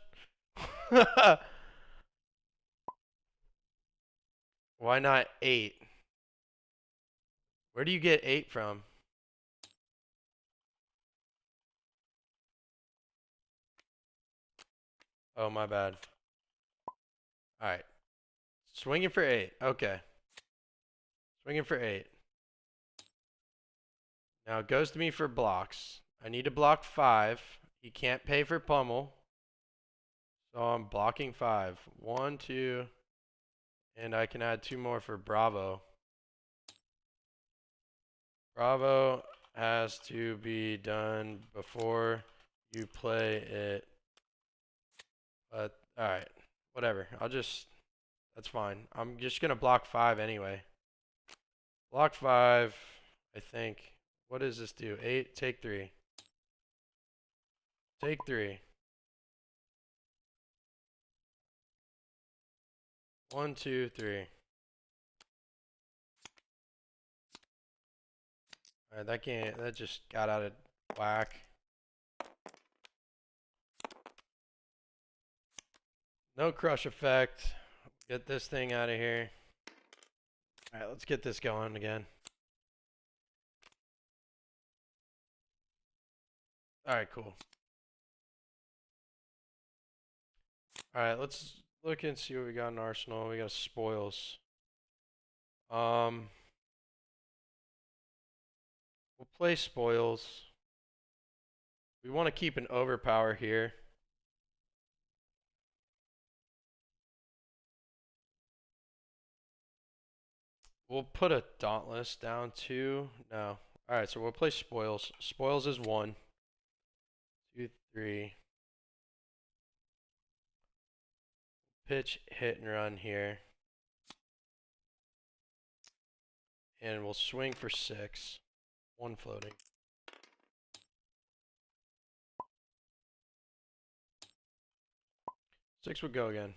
Why not 8? Where do you get 8 from? Oh, my bad. Alright. Swinging for 8. Okay. Swinging for 8. Now it goes to me for blocks. I need to block 5. He can't pay for pummel. So I'm blocking 5. 1, 2, and I can add 2 more for Bravo. Bravo has to be done before you play it. But, alright. Whatever. That's fine. I'm just going to block 5 anyway. Block 5, I think. What does this do? 8, take 3. Take 3. 1, 2, 3. Alright, that just got out of whack. No crush effect. Get this thing out of here. Alright, let's get this going again. Alright, cool. Alright, let's look and see what we got in Arsenal. We got spoils. We'll play spoils. We want to keep an overpower here. We'll put a dauntless down too. No. Alright, so we'll play spoils. Spoils is 1, 2, 3. Pitch, hit, and run here. And we'll swing for 6. 1 floating. Six would go again.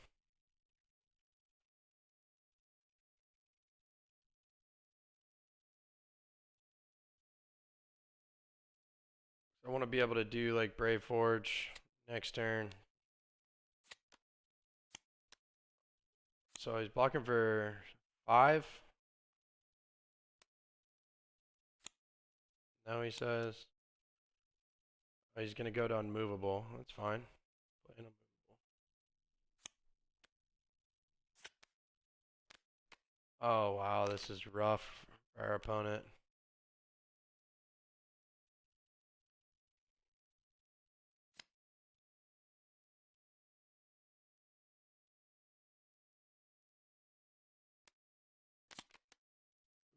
I want to be able to do like Brave Forge next turn. So he's blocking for 5. Now he says he's going to go to unmovable. That's fine. Oh, wow. This is rough for our opponent.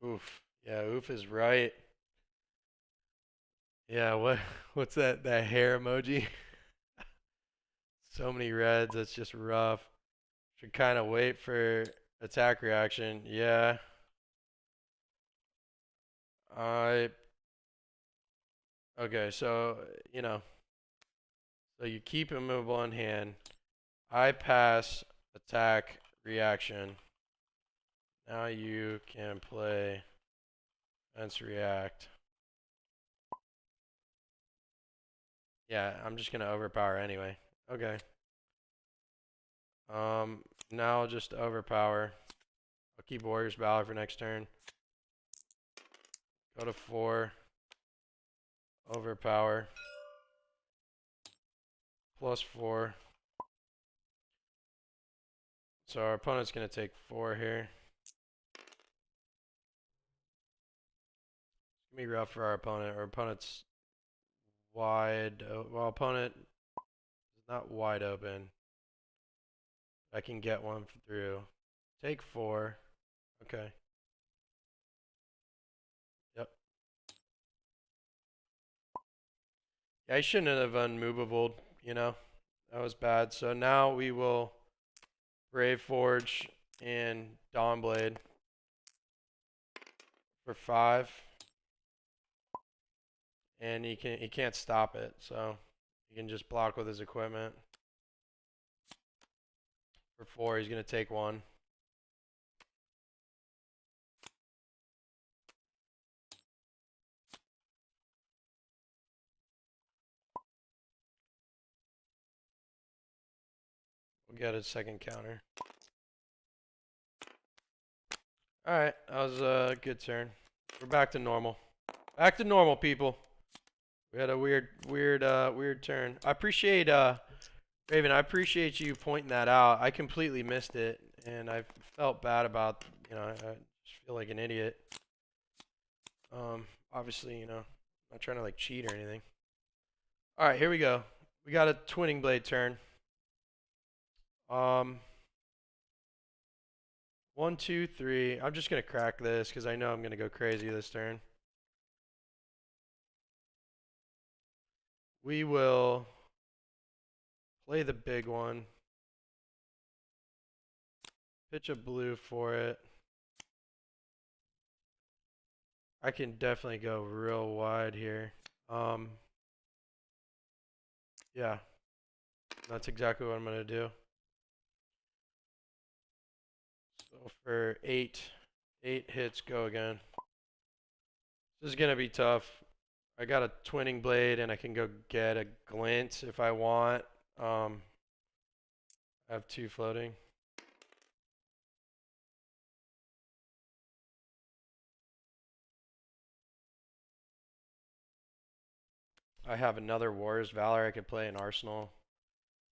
Oof. Yeah, oof is right. Yeah, what's that hair emoji? So many reds, that's just rough. Should kind of wait for attack reaction. Yeah. I Okay, so so you keep immovable in hand. I pass attack reaction. Now you can play fence react. Yeah, I'm just gonna overpower anyway. Okay. Now I'll just overpower. I'll keep Warrior's Valor for next turn. Go to 4. Overpower. +4. So our opponent's gonna take 4 here. It's gonna be rough for our opponent. Our opponent's wide. Well, opponent is not wide open. I can get one through. Take 4. Okay. Yep. Yeah, I shouldn't have unmovable, That was bad. So now we will Brave Forge and Dawnblade for 5. And he can't stop it, so he can just block with his equipment. For 4, he's gonna take 1. We'll get a second counter. Alright, that was a good turn. We're back to normal. Back to normal, people. We had a weird turn. I appreciate Raven, I appreciate you pointing that out. I completely missed it, and I felt bad about, I just feel like an idiot. Obviously, not trying to like cheat or anything. All right, here we go. We got a twinning blade turn. 1, 2, 3. I'm just gonna crack this because I know I'm gonna go crazy this turn. We will play the big one. Pitch a blue for it. I can definitely go real wide here. Yeah, that's exactly what I'm gonna do. So for 8 hits, go again. This is gonna be tough. I got a twinning blade and I can go get a glint if I want. I have 2 floating. I have another Warrior's Valor I could play in Arsenal.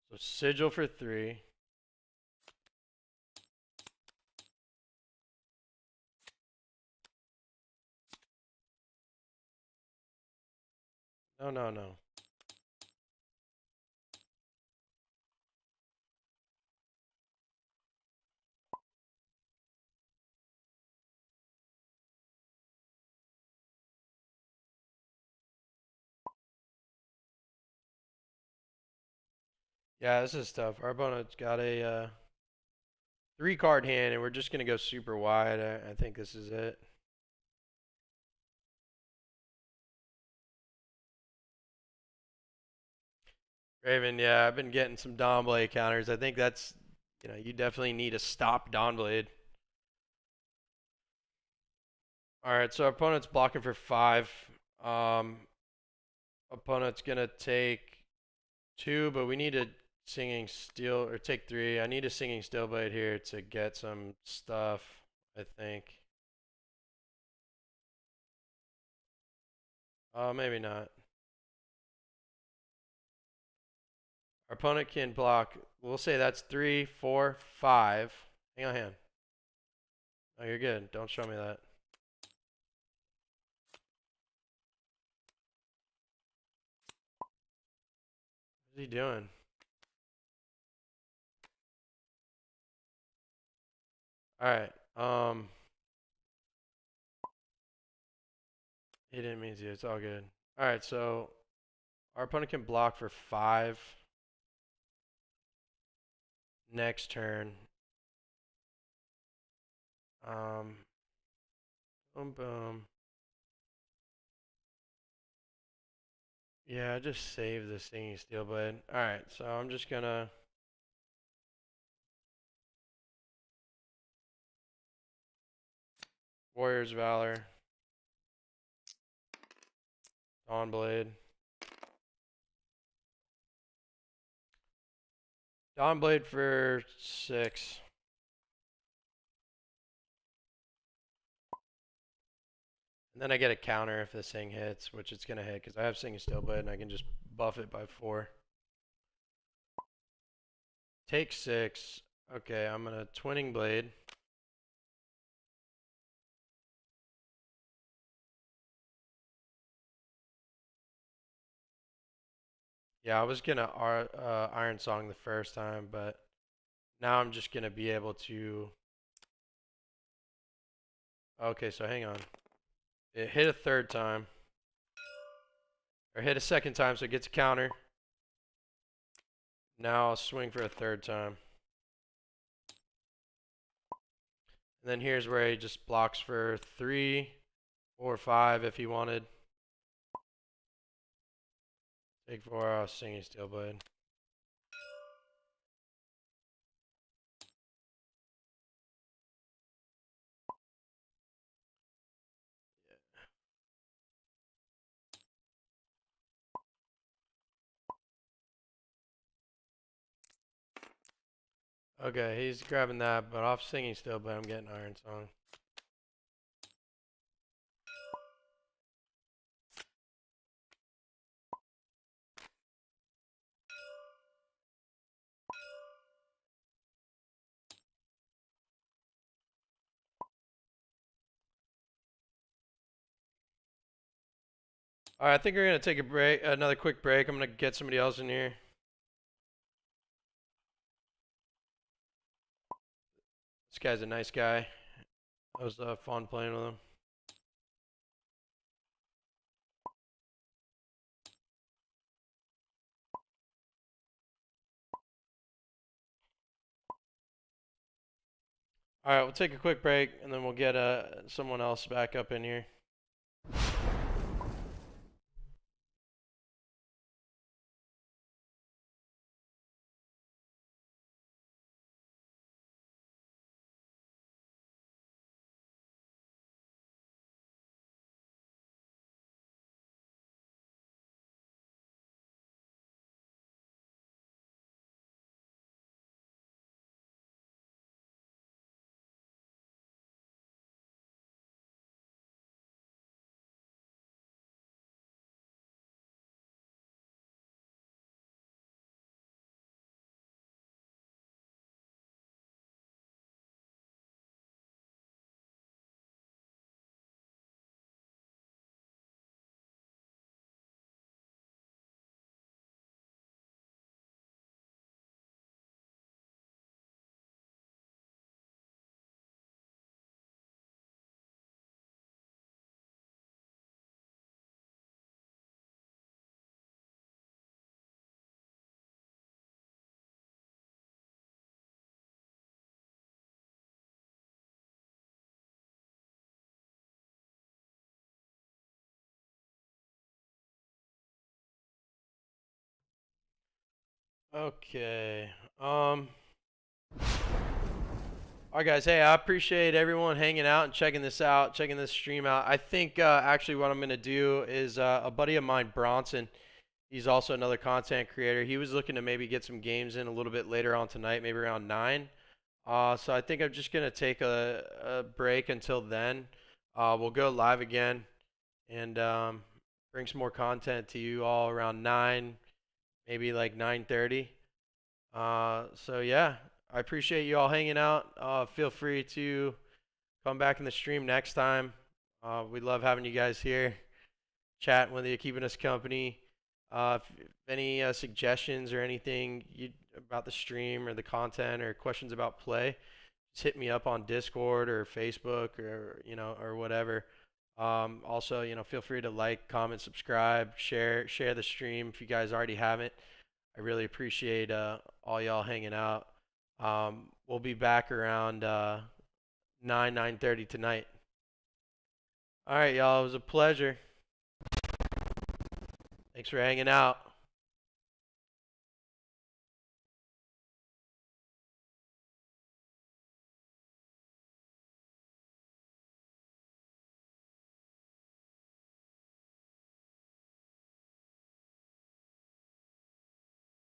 So Sigil for 3. No, no, no. Yeah, this is tough. Our opponent's got a 3 card hand and we're just going to go super wide. I think this is it. Raven, yeah, I've been getting some Dawnblade counters. I think that's, you definitely need to stop Dawnblade. All right, so our opponent's blocking for 5. Um, Opponent's gonna take 2, but we need a Singing Steel, or take 3. I need a Singing Steelblade here to get some stuff, I think. Maybe not. Our opponent can block, we'll say that's 3, 4, 5. Hang on, hand. Oh, you're good. Don't show me that. What's he doing? Alright, he didn't mean to. It's all good. Alright, so our opponent can block for 5 next turn. Boom, boom. Yeah, I just saved the Singing Steelblade. Alright, so I'm just gonna... Warrior's Valor. Dawnblade. Dawnblade for 6. And then I get a counter if this thing hits, which it's going to hit because I have Singing Steelblade and I can just buff it by 4. Take 6. Okay, I'm going to Twinning Blade. Yeah, I was going to Iron Song the first time, but now I'm just going to be able to... Okay, so hang on. It hit a third time. Or hit a second time, so it gets a counter. Now I'll swing for a third time. And then here's where he just blocks for 3 or 5 if he wanted. Take 4, Singing Steelblade. Okay, he's grabbing that, but off Singing Steelblade, I'm getting Iron Song. All right, I think we're gonna take a break, another quick break. I'm gonna get somebody else in here. This guy's a nice guy. That was fun playing with him. All right, we'll take a quick break and then we'll get someone else back up in here. Okay. All right, guys. Hey, I appreciate everyone hanging out and checking this out, checking this stream out. I think actually what I'm gonna do is a buddy of mine, Bronson. He's also another content creator. He was looking to maybe get some games in a little bit later on tonight, maybe around 9. So I think I'm just gonna take a break until then. We'll go live again and bring some more content to you all around 9, maybe like 9:30. So yeah, I appreciate you all hanging out. Feel free to come back in the stream next time. We love having you guys here, chatting with you, keeping us company. If any suggestions or anything about the stream or the content or questions about play, just hit me up on Discord or Facebook or or whatever. Also, feel free to like, comment, subscribe, share the stream if you guys already haven't. I really appreciate all y'all hanging out. We'll be back around 9:30 tonight. All right, y'all. It was a pleasure. Thanks for hanging out.